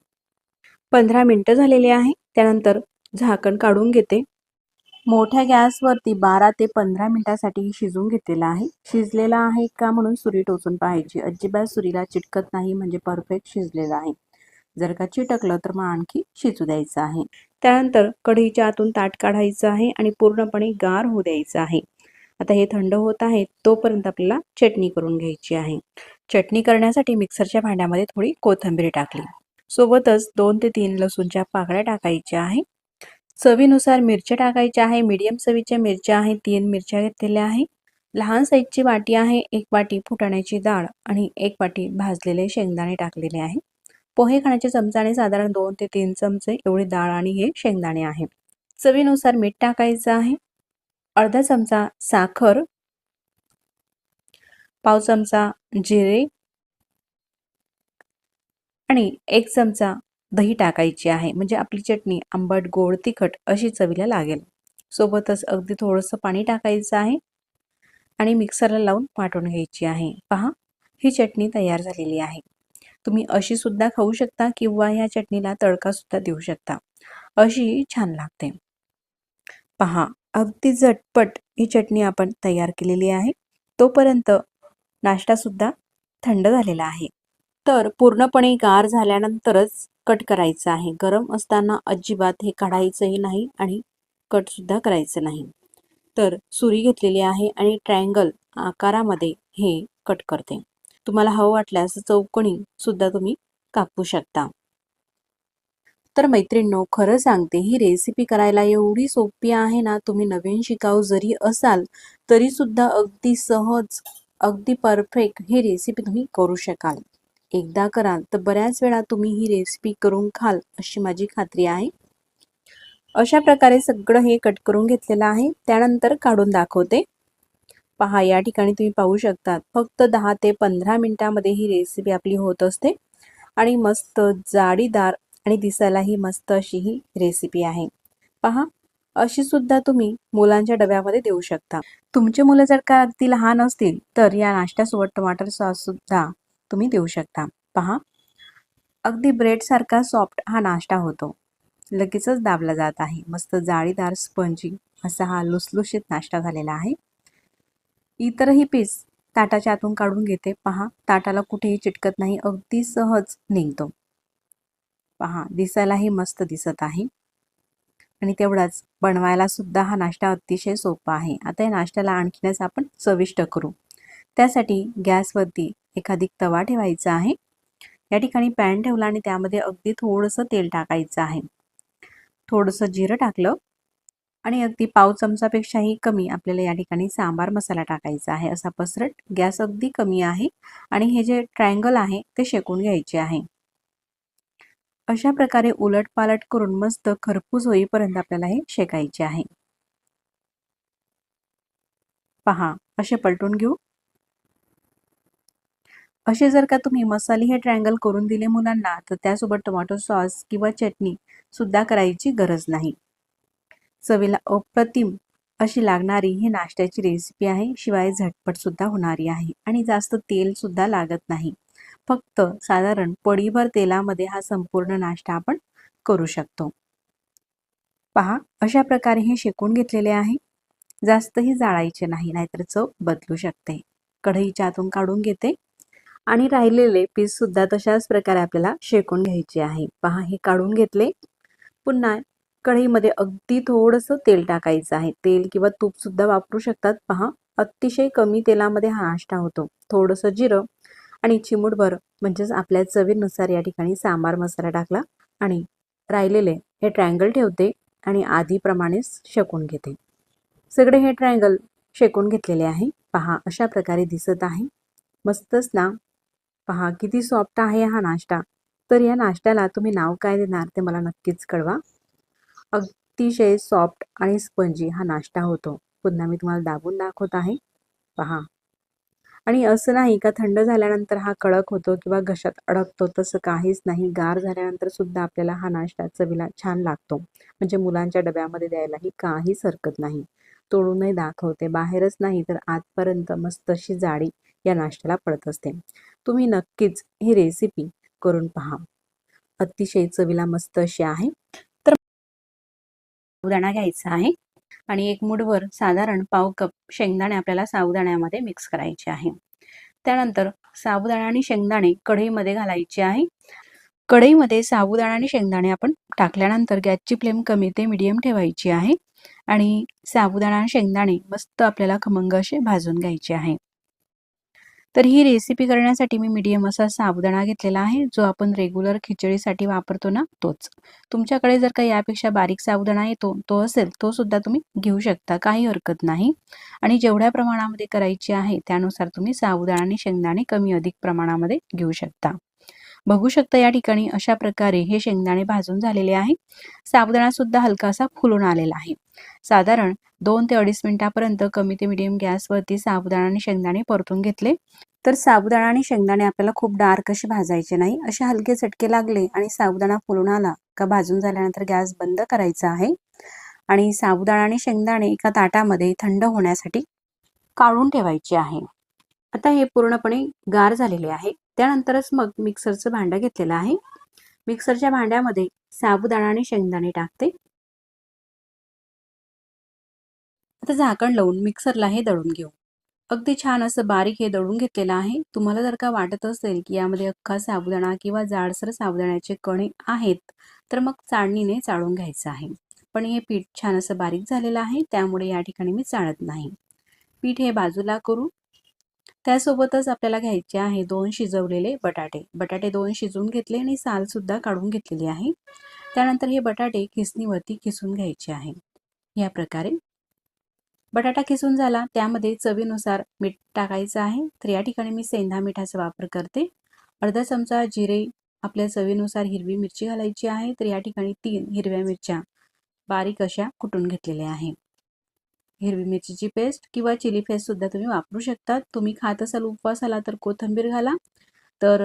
15 मिनिटं झालेली आहे. त्यानंतर झाकण काढून घेते. मोठ्या गॅसवरती 12 ते 15 मिनिटासाठी शिजवून घेतलेला आहे. शिजलेला आहे का म्हणून सुरी टोचून पाहायची. अजिबात सुरीला चिटकत नाही म्हणजे परफेक्ट शिजलेला आहे. जर का चिटकलं तर मग आणखी शिजू द्यायचं आहे. त्यानंतर कढईच्या आतून ताट काढायचं आहे आणि पूर्णपणे गार होऊ द्यायचं आहे. आता हे थंड होत आहे तोपर्यंत आपल्याला चटणी करून घ्यायची आहे. चटणी करण्यासाठी मिक्सरच्या भांड्यामध्ये थोडी कोथिंबीर टाकली. सोबतच 2 ते 3 लसूणच्या पाकळ्या टाकायच्या आहे. चवीनुसार मिरच्या टाकायच्या आहे. मीडियम चवीच्या मिरच्या आहेत. 3 मिरच्या घेतलेल्या आहे. लहान साईजची वाटी आहे. 1 वाटी फुटाण्याची डाळ आणि 1 वाटी भाजलेले शेंगदाणे टाकलेले आहे. पोहे खाण्याच्या चमचाने साधारण 2 ते 3 चमचे एवढी डाळ आणि हे शेंगदाणे आहे. चवीनुसार मीठ टाकायचं आहे. अर्धा चमचा साखर, पाव चमचा जिरे आणि 1 चमचा दही टाकायची आहे. म्हणजे आपली चटणी आंबट, गोड, तिखट अशी चवीला लागेल. सोबतच अगदी थोडंसं पाणी टाकायचं आहे आणि मिक्सरला लावून वाटून घ्यायची आहे. पहा, ही चटणी तयार झालेली आहे. तुम्ही अशी सुद्धा खाऊ शकता किंवा या चटणीला तडका सुद्धा देऊ शकता. अशी छान लागते. पहा, अगदी झटपट ही चटणी आपण तयार केलेली आहे. तोपर्यंत नाश्ता सुद्धा थंड झालेला आहे. तर पूर्णपणे गार झाल्यानंतरच कट करायचं आहे. गरम असताना अजिबात हे काढायचंही नाही आणि कट सुद्धा करायचं नाही. तर सुरी घेतलेली आहे आणि ट्रायंगल आकारामध्ये हे कट करते. तुम्हाला हवं वाटल्यास चौकोनी सुद्धा तुम्ही कापू शकता. तर मैत्रिणींनो, खरं सांगते, ही रेसिपी करायला एवढी सोपी आहे ना. तुम्ही नवीन शिकाऊ जरी असाल तरी सुद्धा अगदी सहज, अगदी परफेक्ट ही रेसिपी तुम्ही करू शकाल. एकदा कराल तर बऱ्याच वेळा तुम्ही ही रेसिपी करून खाल अशी माझी खात्री आहे. अशा प्रकारे सगळं हे कट करून घेतलेलं आहे. त्यानंतर काढून दाखवते. पहा, या ठिकाणी तुम्ही पाहू शकता फक्त 10 ते 15 मिनिटांमध्ये ही रेसिपी आपली होत असते आणि मस्त जाडीदार आणि दिसायलाही मस्त अशी ही रेसिपी आहे. पहा, अशी सुद्धा तुम्ही मुलांच्या डब्यामध्ये देऊ शकता. तुमचे मुलं जर का अगदी लहान असतील तर या नाश्त्यासोबत टमाटर सॉस सुद्धा तुम्ही देऊ शकता. पहा, अगदी ब्रेड सारखा सॉफ्ट हा नाश्ता होतो. लगेचच दाबला जात आहे. मस्त जाळीदार स्पंजी असा हा लुसलुशीत नाश्ता झालेला आहे. इतरही पीस ताटाच्या आतून काढून घेते. पहा, ताटाला कुठेही चिटकत नाही, अगदी सहज निघतो. पहा, दिसायलाही मस्त दिसत आहे आणि तेवढाच बनवायला सुद्धा हा नाश्ता अतिशय सोपा आहे. आता या नाश्त्याला आणखीनच आपण चविष्ट करू. त्यासाठी गॅसवरती एखादी तवा ठेवायचा आहे. या ठिकाणी पॅन ठेवला आणि त्यामध्ये अगदी थोडंसं तेल टाकायचं आहे. थोडंसं जिरं टाकलं आणि अगदी पाव चमचापेक्षाही कमी आपल्याला या ठिकाणी सांबार मसाला टाकायचा आहे. असा पसरट गॅस अगदी कमी आहे आणि हे जे ट्रायंगल आहे ते शेकून घ्यायचे आहे. अशा प्रकारे उलटपालट करून मस्त खरपूस होईपर्यंत आपल्याला हे शेकायचे आहे. पहा, असे पलटून घेऊ. असे जर का तुम्ही मसाले हे ट्रायंगल करून दिले मुलांना तर त्यासोबत टोमॅटो सॉस किंवा चटणी सुद्धा करायची गरज नाही. चवीला अप्रतिम अशी लागणारी ही नाश्त्याची रेसिपी आहे. शिवाय झटपट सुद्धा होणारी आहे आणि जास्त तेल सुद्धा लागत नाही. फक्त साधारण पडीभर तेलामध्ये हा संपूर्ण नाश्ता आपण करू शकतो. पहा, अशा प्रकारे हे शेकून घेतलेले आहे. जास्तही जाळायचे नाही, नाहीतर चव बदलू शकते. कढईच्या आतून काढून घेते आणि राहिलेले पीस सुद्धा तशाच प्रकारे आपल्याला शेकून घ्यायचे आहे. पहा, हे काढून घेतले. पुन्हा कढईमध्ये अगदी थोडंसं तेल टाकायचं आहे. तेल किंवा तूप सुद्धा वापरू शकतात. पहा, अतिशय कमी तेलामध्ये हा नाश्ता होतो. थोडंसं जिरं आणि चिमूटभर म्हणजेच आपल्या चवीनुसार या ठिकाणी सांबार मसाला टाकला आणि राहिलेले हे ट्रायंगल ठेवते आणि आधीप्रमाणेच शेकून घेते. सगळे हे ट्रायंगल शेकून घेतलेले आहे. पहा, अशा प्रकारे दिसत आहे. मस्तच ना. पहा, किती सॉफ्ट आहे हा नाश्ता. तर या नाश्त्याला तुम्ही नाव काय देणार ते मला नक्कीच कळवा. अतिशय सॉफ्ट आणि स्पंजी हा नाश्ता होतो. पुन्हा मी तुम्हाला दाबून दाखवत आहे. पहा, आणि असं नाही का थंड झाल्यानंतर हा कडक होतो किंवा घशात अडकतो, तसं काहीच नाही. गार झाल्यानंतर सुद्धा आपल्याला हा नाश्ता चवीला छान लागतो. म्हणजे मुलांच्या डब्यामध्ये द्यायलाही काहीच हरकत नाही. तोडूनही दाखवते. बाहेरच नाही तर आतपर्यंत मस्त अशी जाडी या नाश्त्याला पडत असते. तुम्ही नक्कीच ही रेसिपी करून पहा. अतिशय चवीला मस्त अशी आहे. तर साबुदाणा घ्यायचा आहे आणि एक मूठभर साधारण पाव कप शेंगदाणे आपल्याला साबुदाण्यामध्ये मिक्स करायचे आहे. त्यानंतर साबुदाणा आणि शेंगदाणे कढईमध्ये घालायचे आहे. कढईमध्ये साबुदाणा आणि शेंगदाणे आपण टाकल्यानंतर गॅसची फ्लेम कमी ते मीडियम ठेवायची आहे आणि साबुदाणा आणि शेंगदाणे मस्त आपल्याला खमंग असे भाजून घ्यायचे आहे. तर ही रेसिपी करण्यासाठी मी मीडियम असा साबुदाणा घेतलेला आहे, जो आपण रेग्युलर खिचडीसाठी वापरतो ना तोच. तुमच्याकडे जर का यापेक्षा बारीक साबुदाणा येतो तो असेल तो सुद्धा तुम्ही घेऊ शकता, काही हरकत नाही. आणि जेवढ्या प्रमाणामध्ये करायची आहे त्यानुसार तुम्ही साबुदाणा आणि शेंगदाणे कमी अधिक प्रमाणामध्ये घेऊ शकता. बघू शकता या ठिकाणी अशा प्रकारे हे शेंगदाणे भाजून झालेले आहे. साबुदाणा सुद्धा हलकासा फुलून आलेला आहे. साधारण 2 ते 2.5 मिनिटापर्यंत कमी ते मीडियम गॅसवरती साबुदाणा आणि शेंगदाणे परतून घेतले. तर साबुदाणा आणि शेंगदाणे आपल्याला खूप डार्क असे भाजायचे नाही. असे हलके चटके लागले आणि साबुदाणा फुलून आला का भाजून झाल्यानंतर गॅस बंद करायचा आहे आणि साबुदाणा आणि शेंगदाणे एका ताटामध्ये थंड होण्यासाठी काढून ठेवायचे आहे. आता हे पूर्णपणे गार झालेले आहे. त्यानंतरच मग मिक्सरचं भांडं घेतलेलं आहे. मिक्सरच्या भांड्यामध्ये साबुदाणा आणि शेंगदाणे टाकते. आता झाकण लावून मिक्सरला हे दळून घेऊ. अगदी छान असं बारीक हे दळून घेतलेलं आहे. तुम्हाला जर का वाटत असेल की यामध्ये अख्खा साबुदाणा किंवा जाडसर साबुदाण्याचे कणे आहेत, तर मग चाळणीने चाळून घ्यायचं आहे. पण हे पीठ छान असं बारीक झालेलं आहे, त्यामुळे या ठिकाणी मी चाळत नाही. पीठ हे बाजूला करू. त्यासोबतच आपल्याला घ्यायचे आहे 2 शिजवलेले बटाटे. बटाटे 2 शिजवून घेतले आणि साल सुद्धा काढून घेतलेली आहे. त्यानंतर हे बटाटे खिसणीवरती खिसून घ्यायचे आहे. या प्रकारे बटाटा खिसून झाला, त्यामध्ये चवीनुसार मीठ टाकायचं आहे. तर या ठिकाणी मी सेंधा मिठाचा वापर करते. अर्धा चमचा जिरे, आपल्या चवीनुसार हिरवी मिरची घालायची आहे. तर या ठिकाणी 3 हिरव्या मिरच्या बारीक अशा कुटून घेतलेल्या आहे. हिरवी मिरचीची पेस्ट किंवा चिली पेस्ट सुद्धा तुम्ही वापरू शकता. तुम्ही खात असाल उपवासाला तर कोथिंबीर घाला. तर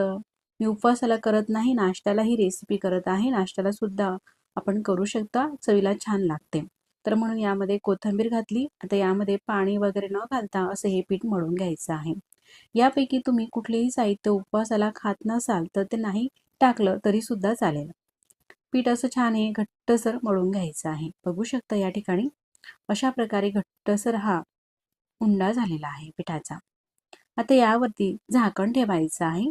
मी उपवासाला करत नाही, नाश्त्याला ही रेसिपी करत आहे. नाश्त्याला सुद्धा आपण करू शकता, चवीला छान लागते. तर म्हणून यामध्ये कोथिंबीर घातली. आता यामध्ये पाणी वगैरे न घालता असं हे पीठ मळून घ्यायचं आहे. यापैकी तुम्ही कुठलेही साहित्य उपवासाला खात नसाल तर ते नाही टाकलं तरी सुद्धा चालेल. पीठ असं छान हे घट्टसर मळून घ्यायचं आहे. बघू शकता या ठिकाणी अशा प्रकारे घट्टसर हा उंडा झालेला आहे पिठाचा. आता यावरती झाकण ठेवायचं आहे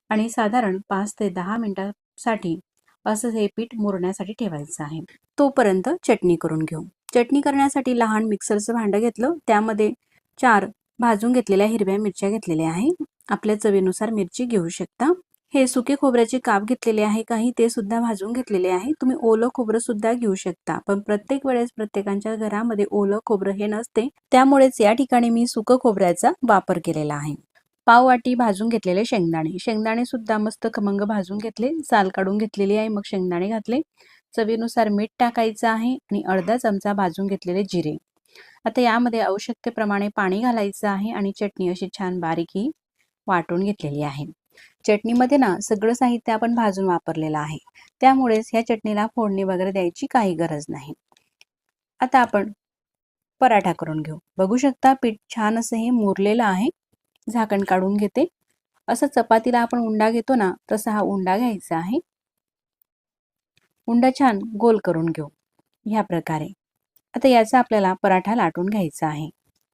आणि साधारण 5 ते 10 मिनिटांसाठी असं हे पीठ मुरण्यासाठी ठेवायचं आहे. तोपर्यंत चटणी करून घेऊ. चटणी करण्यासाठी लहान मिक्सरचं भांडं घेतलं. त्यामध्ये 4 भाजून घेतलेल्या हिरव्या मिरच्या घेतलेल्या आहे. आपल्या चवीनुसार मिरची घेऊ शकता. हे सुके खोबऱ्याचे काप घेतलेले आहे काही, ते सुद्धा भाजून घेतलेले आहे. तुम्ही ओलं खोबरं सुद्धा घेऊ शकता, पण प्रत्येक वेळेस प्रत्येकाच्या घरामध्ये ओलं खोबरं हे नसते, त्यामुळेच या ठिकाणी मी सुकं खोबऱ्याचा वापर केलेला आहे. पाव वाटी भाजून घेतलेले शेंगदाणे, शेंगदाणे सुद्धा मस्त खमंग भाजून घेतले, साल काढून घेतलेली आहे, मग शेंगदाणे घातले. चवीनुसार मीठ टाकायचं आहे आणि अर्धा चमचा भाजून घेतलेले जिरे. आता यामध्ये आवश्यकतेप्रमाणे पाणी घालायचं आहे आणि चटणी अशी छान बारीक वाटून घेतलेली आहे. चटणीमध्ये ना सगळं साहित्य आपण भाजून वापरलेलं आहे, त्यामुळेच ह्या चटणीला फोडणी वगैरे द्यायची काही गरज नाही. आता आपण पराठा करून घेऊ. बघू शकता पीठ छान असं हे मुरलेलं आहे. झाकण काढून घेते. असं चपातीला आपण उंडा घेतो ना, तसा हा उंडा घ्यायचा आहे. उंडा छान गोल करून घेऊ ह्या प्रकारे. आता याचा आपल्याला पराठा लाटून घ्यायचा आहे.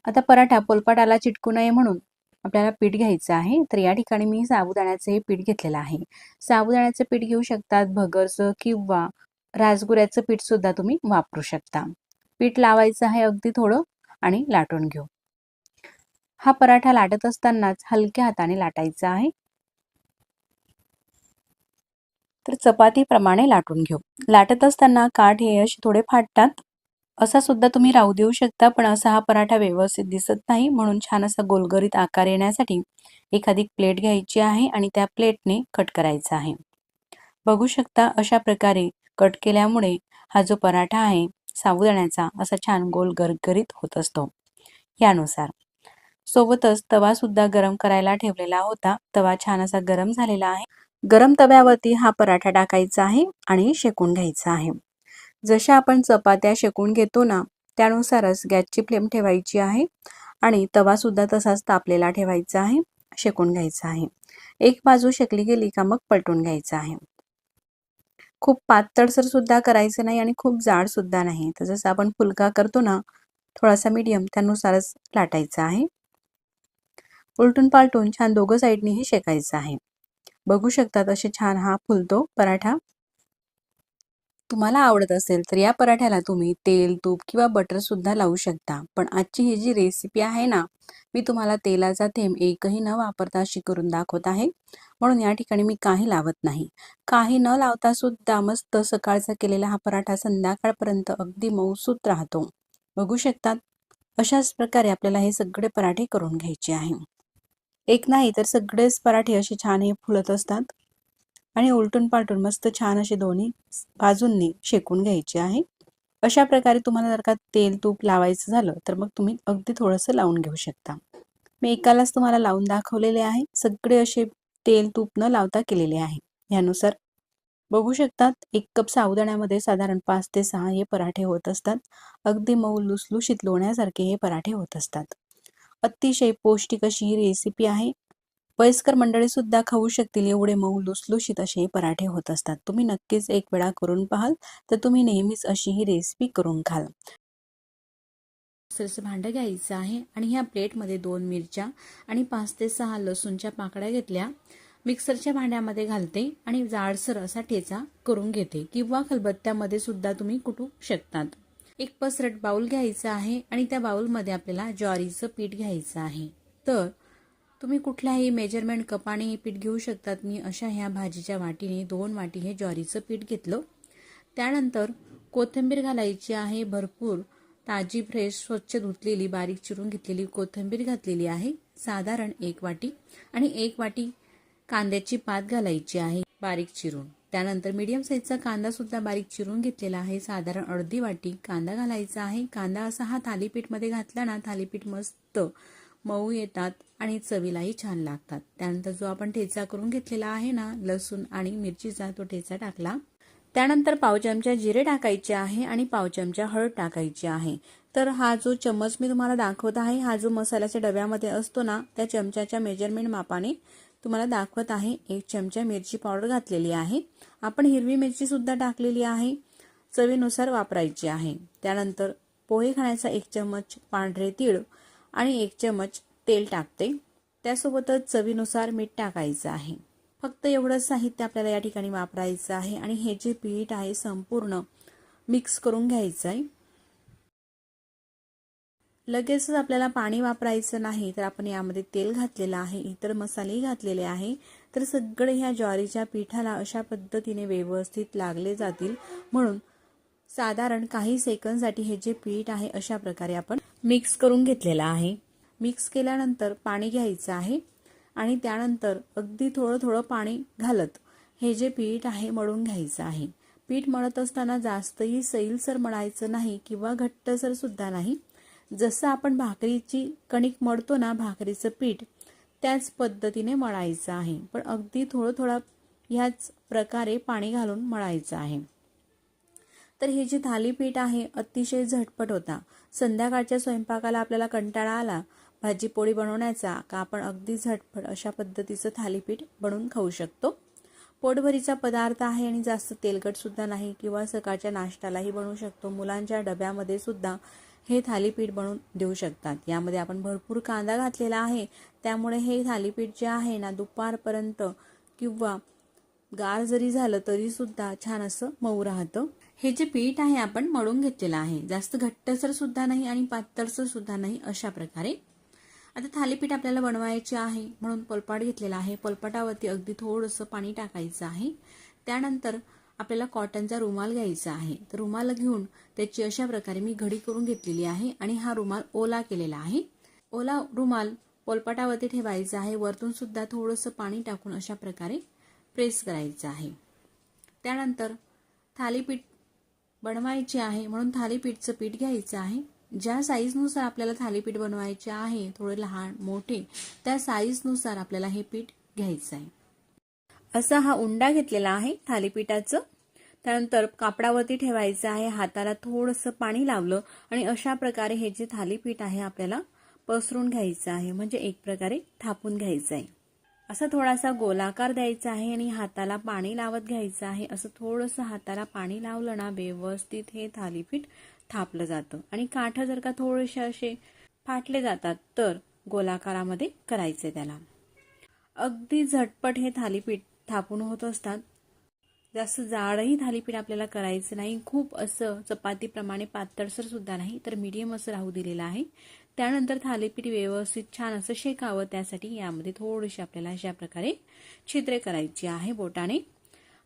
आता पराठा पोलपाटाला चिटकू नये म्हणून आपल्याला पीठ घ्यायचं आहे. तर या ठिकाणी मी साबुदाण्याचे हे पीठ घेतलेलं आहे. साबुदाण्याचं पीठ घेऊ शकतात, भगरचं किंवा राजगिऱ्याचं पीठ सुद्धा तुम्ही वापरू शकता. पीठ लावायचं आहे अगदी थोडं आणि लाटून घेऊ. हा पराठा लाटत असतानाच हलक्या हाताने लाटायचा आहे. तर चपातीप्रमाणे लाटून घेऊ. लाटत असताना काठ हे असे थोडे फाटतात. असा सुद्धा तुम्ही राहू देऊ शकता, पण असा हा पराठा व्यवस्थित दिसत नाही, म्हणून छान असा गोलगरीत आकार येण्यासाठी एखादी प्लेट घ्यायची आहे आणि त्या प्लेटने कट करायचा आहे. बघू शकता अशा प्रकारे कट केल्यामुळे हा जो पराठा आहे साबुदाण्याचा असा छान गोल गरगरीत होत असतो. यानुसार सोबतच तवा सुद्धा गरम करायला ठेवलेला होता. तवा छान असा गरम झालेला आहे. गरम तव्यावरती हा पराठा टाकायचा आहे आणि शेकून घ्यायचा आहे. जशा आपण चपात्या शेकून घेतो ना, त्यानुसारच गॅसची फ्लेम ठेवायची आहे आणि तवा सुद्धा तसाच तापलेला ठेवायचा आहे. शेकून घ्यायचा आहे. एक बाजू शेकली गेली का मग पलटून घ्यायचं आहे. खूप पातळसर सुद्धा करायचं नाही आणि खूप जाड सुद्धा नाही. तर जसं आपण फुलका करतो ना, थोडासा मीडियम त्यानुसारच लाटायचा आहे. उलटून पालटून छान दोघं साईडनीही शेकायचं आहे. बघू शकतात असे छान हा फुलतो पराठा. तुम्हाला आवडत असेल तर या पराठ्याला तुम्ही तेल, तूप किंवा बटर सुद्धा लावू शकता. पण आजची ही जी रेसिपी आहे ना, मी तुम्हाला तेलाचा थेंब एकही न वापरता अशी करून दाखवत आहे. म्हणून या ठिकाणी मी काही लावत नाही. काही न लावता सुद्धा मस्त सकाळचा केलेला हा पराठा संध्याकाळपर्यंत अगदी मऊसूत राहतो. बघू शकतात अशाच प्रकारे आपल्याला हे सगळे पराठे करून घ्यायचे आहे. एक नाही तर सगळेच पराठे असे छान हे फुलत असतात. आणि उलटून पालटून मस्त छान असे दोन्ही बाजूंनी शेकून घ्यायचे आहे। अशा प्रकारे तुम्हाला जर का तेल तूप लावायचं झालं तर मग तुम्ही अगदी थोडंसं लावून घेऊ शकता। मी एकालाच तुम्हाला लावून दाखवलेले आहे, सगळे असे तेल तूप न लावता केलेले आहे। यानुसार बघू शकतात 1 कप साबुदाण्यामध्ये साधारण 5 ते 6 हे पराठे होत असतात। अगदी मऊ लुसलुशीत लोण्यासारखे हे पराठे होत असतात। अतिशय पौष्टिक अशी ही रेसिपी आहे। वयस्कर मंडळी सुद्धा खाऊ शकतील एवढे मऊ लुसलुशीत असे हे पराठे होत असतात। तुम्ही नक्कीच एक वेळा करून पाहाल तर तुम्ही नेहमीच अशी ही रेसिपी करून खाल। मिक्सरचं भांडं घ्यायचं आहे आणि ह्या प्लेटमध्ये 2 मिरच्या आणि 5 ते 6 लसूणच्या पाकळ्या घेतल्या। मिक्सरच्या भांड्यामध्ये घालते आणि जाडसर असा ठेचा करून घेते किंवा खलबत्त्यामध्ये सुद्धा तुम्ही कुटू शकतात। एक पसरट बाउल घ्यायचा आहे आणि त्या बाउलमध्ये आपल्याला ज्वारीचं पीठ घ्यायचं आहे। तर तुम्ही कुठल्याही मेजरमेंट कपाने हे पीठ घेऊ शकतात। मी अशा ह्या भाजीच्या वाटीने 2 वाटी हे ज्वारीचं पीठ घेतलं। त्यानंतर कोथिंबीर घालायची आहे भरपूर, ताजी फ्रेश स्वच्छ धुतलेली बारीक चिरून घेतलेली कोथिंबीर घातलेली आहे साधारण 1 वाटी आणि 1 वाटी कांद्याची पात घालायची आहे बारीक चिरून। त्यानंतर मीडियम साईजचा कांदा सुद्धा बारीक चिरून घेतलेला आहे साधारण अर्धी वाटी कांदा घालायचा आहे। कांदा असा हा थालीपीठ मध्ये घातला ना थालीपीठ मस्त मऊ येतात आणि चवीलाही छान लागतात। त्यानंतर जो आपण ठेचा करून घेतलेला आहे ना लसूण आणि मिरचीचा तो ठेचा टाकला। त्यानंतर पाव चमचा जिरे टाकायचे आहे आणि पाव चमचा हळद टाकायची आहे। तर हा जो चम्मच मी तुम्हाला दाखवत आहे हा जो मसाल्याच्या डब्यामध्ये असतो ना त्या चमच्याच्या मेजरमेंट मापाने तुम्हाला दाखवत आहे। 1 चमचा मिरची पावडर घातलेली आहे। आपण हिरवी मिरची सुद्धा टाकलेली आहे, चवीनुसार वापरायची आहे। त्यानंतर पोहे खाण्याचा 1 चम्मच पांढरे तीळ आणि 1 चम्मच तेल टाकते। त्यासोबतच चवीनुसार मीठ टाकायचं आहे। फक्त एवढंच साहित्य आपल्याला या ठिकाणी वापरायचं आहे आणि हे जे पीठ आहे संपूर्ण मिक्स करून घ्यायचं आहे। लगेचच आपल्याला पाणी वापरायचं नाही, तर आपण यामध्ये तेल घातलेलं आहे, इतर मसाले घातलेले आहे, तर सगळे ह्या ज्वारीच्या पिठाला अशा पद्धतीने व्यवस्थित लागले जातील म्हणून साधारण काही सेकंदसाठी हे जे पीठ आहे अशा प्रकारे आपण मिक्स करून घेतलेलं आहे। मिक्स केल्यानंतर पाणी घ्यायचं आहे आणि त्यानंतर अगदी थोडं थोडं पाणी घालत हे जे पीठ आहे मळून घ्यायचं आहे। पीठ मळत असताना जास्तही सैलसर मळायचं नाही किंवा घट्टसर सुद्धा नाही। जसं आपण भाकरीची कणिक मळतो ना भाकरीचं पीठ त्याच पद्धतीने मळायचं आहे, पण अगदी थोडं थोडं ह्याच प्रकारे पाणी घालून मळायचं आहे। तर हे जे थालीपीठ आहे अतिशय झटपट होता। संध्याकाळच्या स्वयंपाकाला आपल्याला कंटाळा आला भाजी पोळी बनवण्याचा का आपण अगदी झटपट अशा पद्धतीचं थालीपीठ बनवून खाऊ शकतो। पोटभरीचा पदार्थ आहे आणि जास्त तेलकट सुद्धा नाही किंवा सकाळच्या नाश्त्यालाही बनवू शकतो। मुलांच्या डब्यामध्ये सुद्धा हे थालीपीठ बनवून देऊ शकतात। यामध्ये आपण भरपूर कांदा घातलेला आहे त्यामुळे हे थालीपीठ जे आहे ना दुपारपर्यंत किंवा गार जरी झालं तरी सुद्धा छान असं मऊ राहतं। हे जे पीठ आहे आपण मळून घेतलेलं आहे, जास्त घट्टसर सुद्धा नाही आणि पातळसर सुद्धा नाही अशा प्रकारे। आता थालीपीठ आपल्याला बनवायचे आहे म्हणून पोलपाट घेतलेला आहे। पोलपाटावरती अगदी थोडंसं पाणी टाकायचं आहे। त्यानंतर आपल्याला कॉटनचा रुमाल घ्यायचा आहे। तर रुमाल घेऊन त्याची अशा प्रकारे मी घडी करून घेतलेली आहे आणि हा रुमाल ओला केलेला आहे। ओला रुमाल पोलपाटावरती ठेवायचा आहे, वरतून सुद्धा थोडंसं पाणी टाकून अशा प्रकारे प्रेस करायचं आहे। त्यानंतर थालीपीठ बनवायचे आहे म्हणून थालीपीठचं पीठ घ्यायचं आहे। ज्या साईजनुसार आपल्याला थालीपीठ बनवायचे आहे थोडे लहान मोठे त्या साईजनुसार आपल्याला हे पीठ घ्यायचं आहे। असा हा उंडा घेतलेला आहे थालीपीठाचं। त्यानंतर कापडावरती ठेवायचं आहे, हाताला थोडंसं पाणी लावलं आणि अशा प्रकारे हे जे थालीपीठ आहे आपल्याला पसरून घ्यायचं आहे, म्हणजे एक प्रकारे थापून घ्यायचं आहे। असं थोडासा गोलाकार द्यायचा आहे आणि हाताला पाणी लावत घ्यायचं आहे। असं थोडंसं हाताला पाणी लावलं ना व्यवस्थित हे थालीपीठ थापलं जातं आणि काठ जर का थोडेसे असे फाटले जातात तर गोलाकारामध्ये करायचे त्याला। अगदी झटपट हे थालीपीठ थापून होत असतात। जास्त जाडही थालीपीठ आपल्याला करायचं नाही, खूप असं चपातीप्रमाणे पातळसर सुद्धा नाही, तर मीडियम असं राहू दिलेलं आहे। त्यानंतर थालीपीठ व्यवस्थित छान असं शेकावं त्यासाठी यामध्ये थोडीशी आपल्याला अशा प्रकारे छिद्रे करायची आहे बोटाने।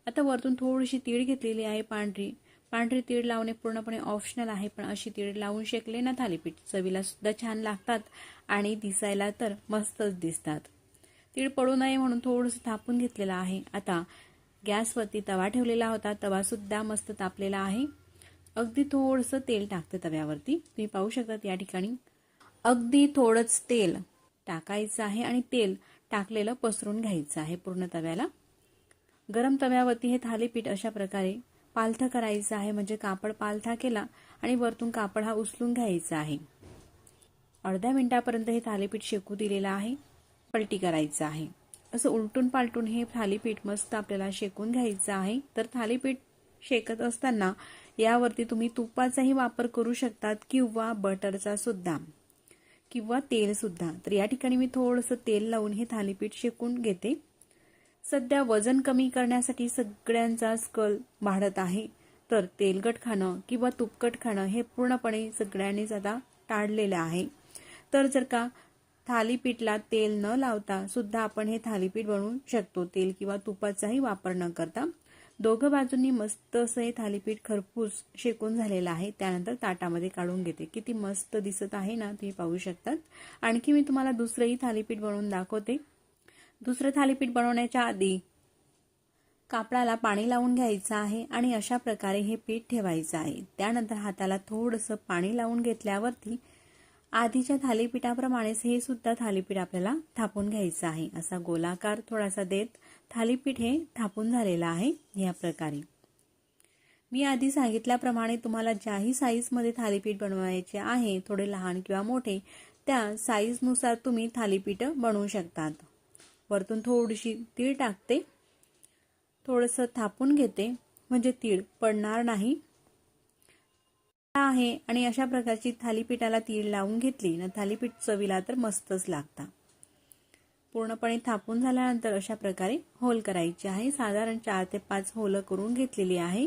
आता वरतून थोडीशी तीळ घेतलेली आहे पांढरी तीळ लावणे पूर्णपणे ऑप्शनल आहे, पण अशी तीळ लावून शेकले ना थालीपीठ चवीला सुद्धा छान लागतात आणि दिसायला तर मस्तच दिसतात। तीळ पडू नये म्हणून थोडंसं थापून घेतलेलं आहे। आता गॅसवरती तवा ठेवलेला होता. तवा सुद्धा मस्त तापलेला आहे. अगदी थोडंसं तेल टाकते तव्यावरती. तुम्ही पाहू शकता या ठिकाणी अगदी थोडंच तेल टाकायचं आहे आणि तेल टाकलेलं पसरून घ्यायचं आहे पूर्ण तव्याला. गरम तव्यावरती हे थालीपीठ अशा प्रकारे पालथं करायचं आहे. म्हणजे कापड पालथा केला आणि वरतून कापड हा उचलून घ्यायचा आहे. अर्ध्या मिनिटापर्यंत हे थालीपीठ शेकू दिलेलं आहे. पलटी करायचं आहे. असं उलटून पालटून हे थालीपीठ मस्त आपल्याला शेकून घ्यायचं आहे. तर थालीपीठ शेकत असताना यावरती तुम्ही तुपाचाही वापर करू शकतात किंवा बटरचा सुद्धा किंवा तेल सुद्धा. तर या ठिकाणी मी थोडंसं तेल लावून हे थालीपीठ शेकून घेते. सध्या वजन कमी करण्यासाठी सगळ्यांचाच कल वाढत आहे. तर तेलकट खाणं किंवा तुपकट खाणं हे पूर्णपणे सगळ्यांनीच आता टाळलेलं आहे. तर जर का थालीपीठला तेल न लावता सुद्धा आपण हे थालीपीठ बनवू शकतो. तेल किंवा तुपाचाही वापर न करता. दोघं बाजूंनी मस्त असं हे थालीपीठ खरपूस शेकून झालेलं आहे. त्यानंतर ताटामध्ये काढून घेते. किती मस्त दिसत आहे ना, तुम्ही पाहू शकतात. आणखी मी तुम्हाला दुसरंही थालीपीठ बनवून दाखवते. दुसरं थालीपीठ बनवण्याच्या आधी कापडाला पाणी लावून घ्यायचं आहे आणि अशा प्रकारे हे पीठ ठेवायचं आहे. त्यानंतर हाताला थोडंसं पाणी लावून घेतल्यावरती आधीच्या थालीपीठाप्रमाणेच हे सुद्धा थालीपीठ आपल्याला थापून घ्यायचं आहे. असा गोलाकार थोडासा देत थालीपीठ हे थापून झालेलं आहे. या प्रकारे मी आधी सांगितल्याप्रमाणे तुम्हाला ज्याही साईजमध्ये थालीपीठ बनवायचे आहे, थोडे लहान किंवा मोठे, त्या साईजनुसार तुम्ही थालीपीठ बनवू शकतात. वरतून थोडीशी तीळ टाकते. थोडंसं थापून घेते म्हणजे तीळ पडणार नाही आहे. आणि अशा प्रकारची थालीपीठाला तीळ लावून घेतली ना, थालीपीठ चवीला तर मस्तच लागतात. पूर्णपणे थापून झाल्यानंतर अशा प्रकारे होल करायचे आहे. साधारण 4 ते 5 होल करून घेतलेली आहे.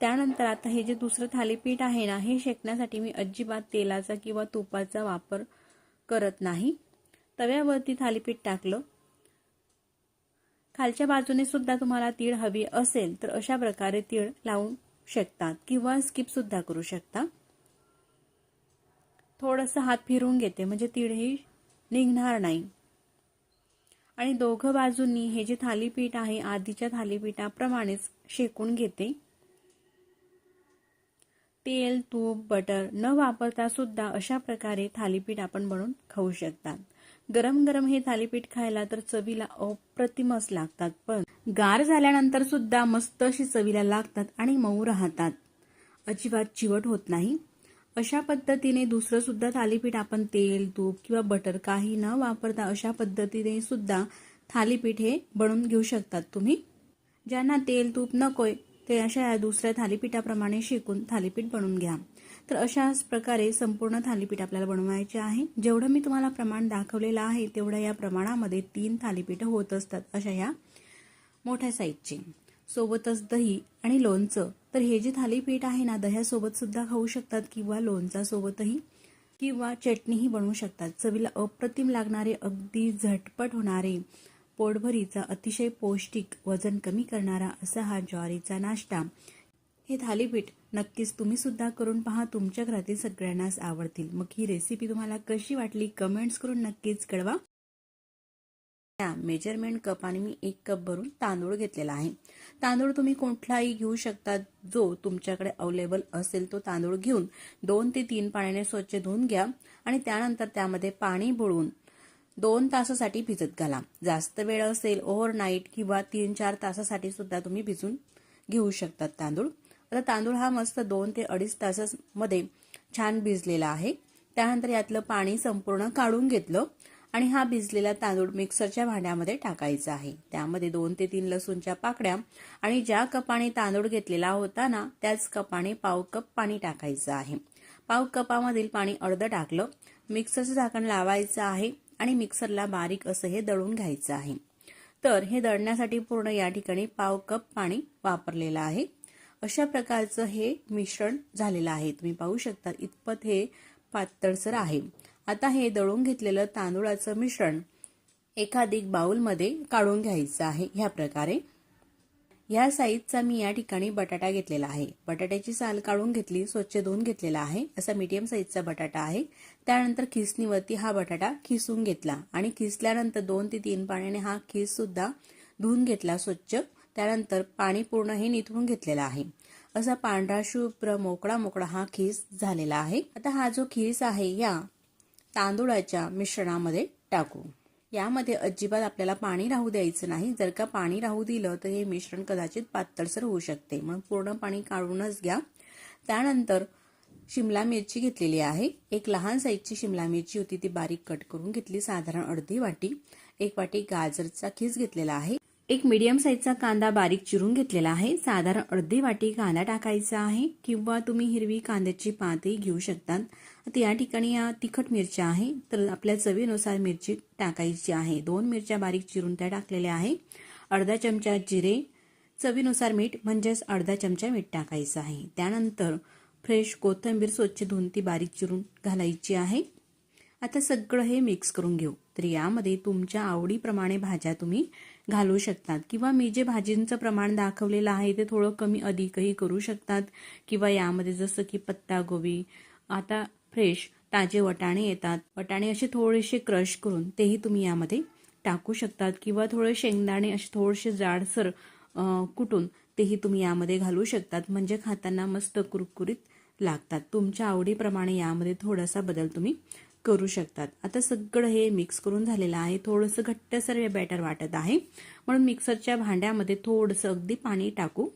त्यानंतर आता हे जे दुसरं थालीपीठ आहे ना, हे शेकण्यासाठी मी अजिबात तेलाचा किंवा तुपाचा वापर करत नाही. तव्यावरती थालीपीठ टाकलं. खालच्या बाजूने सुद्धा तुम्हाला तीळ हवी असेल तर अशा प्रकारे तीळ लावू शकतात किंवा स्किप सुद्धा करू शकता. थोडंसं हात फिरवून घेते म्हणजे तीळ ही निघणार नाही. आणि दोघं बाजूंनी हे जे थालीपीठ आहे आधीच्या थालीपीठाप्रमाणेच शेकून घेते. तेल, तूप, बटर न वापरता सुद्धा अशा प्रकारे थालीपीठ आपण बनवून खाऊ शकतात. गरम गरम हे थालीपीठ खायला तर चवीला अप्रतिमच लागतात. पण गार झाल्यानंतर सुद्धा मस्त अशी चवीला लागतात आणि मऊ राहतात. अजिबात चिवट होत नाही. अशा पद्धतीने दुसरं सुद्धा थालीपीठ आपण तेल, तूप किंवा बटर काही न वापरता अशा पद्धतीने सुद्धा थालीपीठ हे बनवून घेऊ शकतात तुम्ही. ज्यांना तेल, तूप नकोय ते अशा दुसऱ्या थालीपीठाप्रमाणे शेकून थालीपीठ बनवून घ्या. तर अशाच प्रकारे संपूर्ण थालीपीठ आपल्याला बनवायचे आहे. जेवढं मी तुम्हाला प्रमाण दाखवलेलं आहे तेवढ्या या प्रमाणामध्ये 3 थालीपीठ होत असतात अशा या मोठ्या साईजचे. सोबतच दही आणि लोणचं. तर हे जे थालीपीठ आहे ना, दह्यासोबत सुद्धा खाऊ शकतात किंवा लोणचासोबतही किंवा चटणीही बनवू शकतात. चवीला अप्रतिम लागणारे, अगदी झटपट होणारे, पोटभरीचा, अतिशय पौष्टिक, वजन कमी करणारा असा हा ज्वारीचा नाश्ता. हे थालीपीठ नक्कीच तुम्ही सुद्धा करून पहा. तुमच्या घरातील सगळ्यांनाच आवडतील. मग ही रेसिपी तुम्हाला कशी वाटली कमेंट्स करून नक्कीच कळवा. त्या मेजरमेंट कपाने मी 1 कप भरून तांदूळ घेतलेला आहे. तांदूळ तुम्ही कुठलाही घेऊ शकता, जो तुमच्याकडे अवेलेबल असेल तो तांदूळ घेऊन 2 ते 3 पाण्याने स्वच्छ धुवून घ्या आणि त्यानंतर त्यामध्ये पाणी बुडवून 2 तासासाठी भिजत घाला. जास्त वेळ असेल ओव्हरनाईट किंवा 3-4 तासासाठी सुद्धा तुम्ही भिजून घेऊ शकतात तांदूळ. आता तांदूळ हा मस्त 2 ते 2.5 तासामध्ये छान भिजलेला आहे. त्यानंतर यातलं पाणी संपूर्ण काढून घेतलं आणि हा भिजलेला तांदूळ मिक्सरच्या भांड्यामध्ये टाकायचा आहे. त्यामध्ये 2 ते 3 लसूणच्या पाकळ्या आणि ज्या कपाने तांदूळ घेतलेला होता ना, त्याच कपाने पाव कप पाणी टाकायचं आहे. पाव कपामधील पाणी अर्धं टाकलं. मिक्सरचं झाकण लावायचं आहे आणि मिक्सरला बारीक असं हे दळून घ्यायचं आहे. तर हे दळण्यासाठी पूर्ण या ठिकाणी पाव कप पाणी वापरलेलं आहे. अशा प्रकारचं हे मिश्रण झालेलं आहे. तुम्ही पाहू शकता इतपत हे पातळसर आहे. आता हे दळून घेतलेलं तांदूळाचं मिश्रण एखादी बाउलमध्ये काढून घ्यायचं आहे. ह्या प्रकारे या साईजचा मी या ठिकाणी बटाटा घेतलेला आहे. बटाट्याची साल काढून घेतली, स्वच्छ धुवून घेतलेला आहे. असा मीडियम साईजचा बटाटा आहे. त्यानंतर खिसणीवरती हा बटाटा खिसून घेतला आणि खिसल्यानंतर 2 ते 3 पाण्याने हा खिस सुद्धा धुवून घेतला स्वच्छ. त्यानंतर पाणी पूर्ण हे निथळून घेतलेलं आहे. असा पांढरा शुभ्र मोकळा मोकळा हा खीस झालेला आहे. आता हा जो खीस आहे या तांदूळाच्या मिश्रणामध्ये टाकू. यामध्ये अजिबात आपल्याला पाणी राहू द्यायचं नाही. जर का पाणी राहू दिलं तर हे मिश्रण कदाचित पातळसर होऊ शकते, म्हणून पूर्ण पाणी काढूनच घ्या. त्यानंतर शिमला मिरची घेतलेली आहे. एक लहान साईजची शिमला मिरची होती, ती बारीक कट करून घेतली, साधारण अर्धी वाटी. एक वाटी गाजरचा खीस घेतलेला आहे. एक मीडियम साईजचा कांदा बारीक चिरून घेतलेला आहे, साधारण अर्धी वाटी कांदा टाकायचा आहे, किंवा तुम्ही हिरवी कांद्याची पातही घेऊ शकतात. आता या ठिकाणी या तिखट मिरच्या आहे, तर आपल्या चवीनुसार मिरची टाकायची आहे. 2 मिरच्या बारीक चिरून त्या टाकलेल्या आहे. अर्धा चमचा जिरे, चवीनुसार मीठ म्हणजेच अर्धा चमचा मीठ टाकायचं आहे. त्यानंतर फ्रेश कोथिंबीर स्वच्छ धुवून ती बारीक चिरून घालायची आहे. आता सगळं हे मिक्स करून घेऊ. तर यामध्ये तुमच्या आवडीप्रमाणे भाज्या तुम्ही घालू शकतात, किंवा मी जे भाजींचं प्रमाण दाखवलेलं आहे ते थोडं कमी अधिकही करू शकतात, किंवा यामध्ये जसं की पत्तागोबी, आता फ्रेश ताजे वटाणे येतात, वटाणे असे थोडेसे क्रश करून तेही तुम्ही यामध्ये टाकू शकतात, किंवा थोडे शेंगदाणे असे थोडेसे जाडसर कुटून तेही तुम्ही यामध्ये घालू शकतात, म्हणजे खाताना मस्त कुरकुरीत लागतात. तुमच्या आवडीप्रमाणे यामध्ये थोडासा बदल तुम्ही करू शकतात. आता सगळं हे मिक्स करून झालेलं आहे. थोडंसं घट्टसर हे बॅटर वाटत आहे, म्हणून मिक्सरच्या भांड्यामध्ये थोडंसं अगदी पाणी टाकू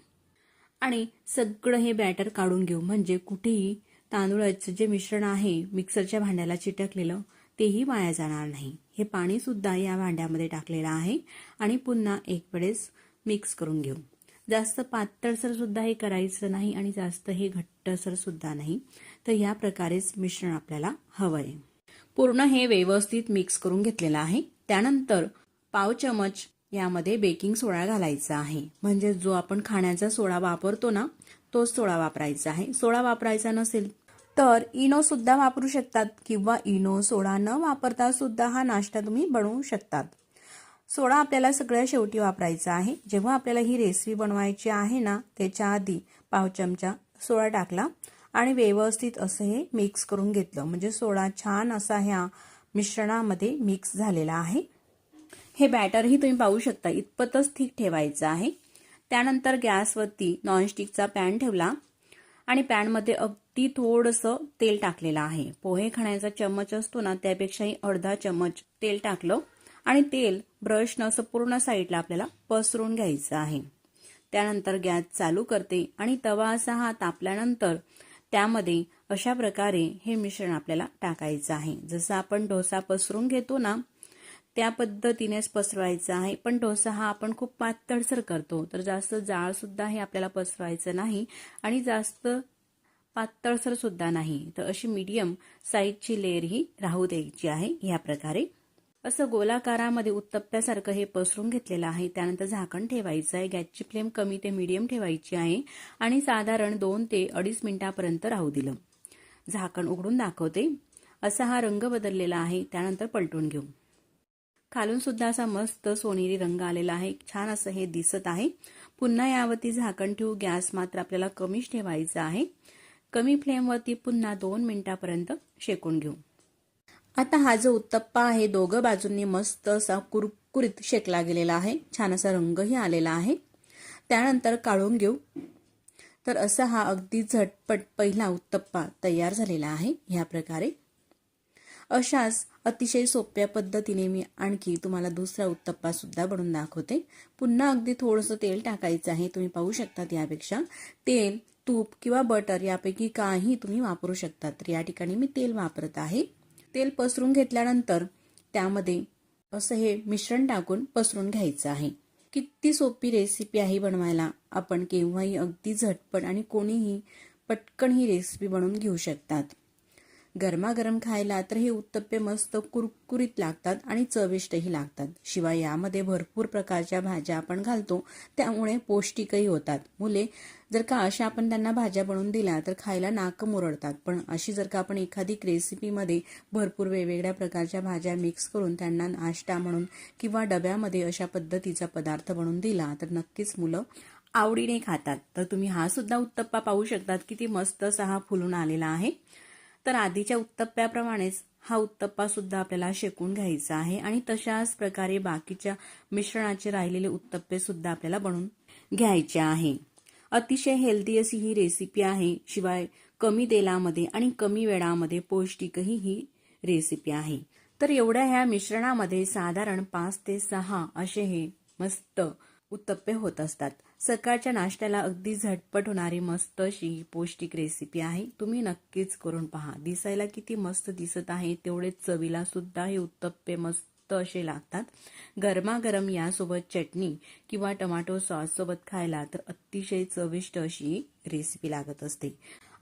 आणि सगळं हे बॅटर काढून घेऊ, म्हणजे कुठेही तांदूळाचं जे मिश्रण आहे मिक्सरच्या भांड्याला चिटकलेलं तेही वाया जाणार नाही. हे पाणी सुद्धा या भांड्यामध्ये टाकलेलं आहे आणि पुन्हा एक वेळेस मिक्स करून घेऊ. जास्त पातळसर सुद्धा हे करायचं नाही आणि जास्त हे घट्टसर सुद्धा नाही. तर या प्रकारेच मिश्रण आपल्याला हवंय. पूर्ण हे व्यवस्थित मिक्स करून घेतलेलं आहे. त्यानंतर पाव चमच यामध्ये बेकिंग सोडा घालायचा आहे, म्हणजे जो आपण खाण्याचा सोडा वापरतो ना तोच सोडा वापरायचा आहे. सोडा वापरायचा नसेल तर इनो सुद्धा वापरू शकतात, किंवा इनो सोडा न वापरता सुद्धा हा नाश्ता तुम्ही बनवू शकतात. सोडा आपल्याला सगळ्या शेवटी वापरायचा आहे. जेव्हा आपल्याला ही रेसिपी बनवायची आहे ना त्याच्या आधी पाव चमचा सोडा टाकला आणि व्यवस्थित असं हे मिक्स करून घेतलं, म्हणजे सोडा छान असा ह्या मिश्रणामध्ये मिक्स झालेला आहे. हे बॅटरही तुम्ही पाहू शकता, इतपतच ठीक ठेवायचं आहे. त्यानंतर गॅसवरती नॉनस्टिकचा पॅन ठेवला आणि पॅनमध्ये अगदी थोडंसं तेल टाकलेलं आहे. पोहे खाण्याचा चम्मच असतो ना त्यापेक्षाही अर्धा चम्मच तेल टाकलं आणि तेल ब्रशनं असं पूर्ण साईडला आपल्याला पसरून घ्यायचं आहे. त्यानंतर गॅस चालू करते आणि तवा असा हा तापल्यानंतर त्यामध्ये अशा प्रकारे हे मिश्रण आपल्याला टाकायचं आहे. जसं आपण डोसा पसरून घेतो ना त्या पद्धतीनेच पसरवायचं आहे, पण डोसा हा आपण खूप पातळसर करतो, तर जास्त जाड सुद्धा हे आपल्याला पसरवायचं नाही आणि जास्त पातळसर सुद्धा नाही. तर अशी मीडियम साईजची लेअर ही राहू द्यायची आहे. या प्रकारे असं गोलाकारामध्ये उत्तप्प्यासारखं हे पसरून घेतलेलं आहे. त्यानंतर झाकण ठेवायचं आहे. गॅसची फ्लेम कमी ते मीडियम ठेवायची आहे आणि साधारण 2 ते 2.5 मिनिटापर्यंत राहू दिलं. झाकण उघडून दाखवते. असा हा रंग बदललेला आहे. त्यानंतर पलटून घेऊ. खालून सुद्धा असा मस्त सोनेरी रंग आलेला आहे. छान असं हे दिसत आहे. पुन्हा यावरती झाकण ठेवू. गॅस मात्र आपल्याला कमीच ठेवायचा आहे. कमी फ्लेमवरती पुन्हा 2 मिनिटापर्यंत शेकून घेऊ. आता हा जो उत्तप्पा आहे दोघं बाजूंनी मस्त असा कुरकुरीत शेकला गेलेला आहे. छान असा रंगही आलेला आहे. त्यानंतर काढून घेऊ. तर असा हा अगदी झटपट पहिला उत्तप्पा तयार झालेला आहे. ह्या प्रकारे अशाच अतिशय सोप्या पद्धतीने मी आणखी तुम्हाला दुसरा उत्तप्पा सुद्धा बनवून दाखवते. पुन्हा अगदी थोडंसं तेल टाकायचं आहे. तुम्ही पाहू शकता यापेक्षा तेल, तूप किंवा बटर यापैकी काही तुम्ही वापरू शकता. तर या ठिकाणी मी तेल वापरत आहे. तेल पसरून घेतल्यानंतर त्यामध्ये असं हे मिश्रण टाकून पसरून घ्यायचं आहे. किती सोपी रेसिपी आहे बनवायला. आपण केव्हाही अगदी झटपट आणि कोणीही पटकन ही रेसिपी बनवून घेऊ शकतात. गरमागरम खायला तर हे उत्तप्पे मस्त कुरकुरीत लागतात आणि चविष्टही लागतात. शिवाय यामध्ये भरपूर प्रकारच्या भाज्या आपण घालतो, त्यामुळे पौष्टिकही होतात. मुले जर का अशा आपण त्यांना भाज्या बनवून दिल्या तर खायला नाक मुरडतात, पण अशी जर का आपण एखादी रेसिपीमध्ये भरपूर वेगवेगळ्या प्रकारच्या भाज्या मिक्स करून त्यांना नाश्ता म्हणून किंवा डब्यामध्ये अशा पद्धतीचा पदार्थ बनवून दिला तर नक्कीच मुलं आवडीने खातात. तर तुम्ही हा सुद्धा उत्तप्पा पाहू शकतात किती मस्त असा हा फुलून आलेला आहे. तर आधीच्या उत्तप्प्याप्रमाणेच हा उत्तप्पा सुद्धा आपल्याला शेकून घ्यायचा आहे आणि तशाच प्रकारे बाकीच्या मिश्रणाचे राहिलेले उत्तप्पे सुद्धा आपल्याला बनवून घ्यायच्या आहे. अतिशय हेल्दी अशी ही रेसिपी आहे. शिवाय कमी तेलामध्ये आणि कमी वेळामध्ये पौष्टिकही ही रेसिपी आहे. तर एवढ्या ह्या मिश्रणामध्ये साधारण 5 ते 6 असे हे मस्त उत्तप्पे होत असतात. सकाळच्या नाश्त्याला अगदी झटपट होणारी मस्त अशी पौष्टिक रेसिपी आहे. तुम्ही नक्कीच करून पहा. दिसायला किती मस्त दिसत आहे, तेवढेच चवीला सुद्धा हे उत्तप्पे मस्त असे लागतात. गरमागरम यासोबत चटणी किंवा टोमॅटो सॉस सोबत खायला तर अतिशय चविष्ट अशी रेसिपी लागत असते.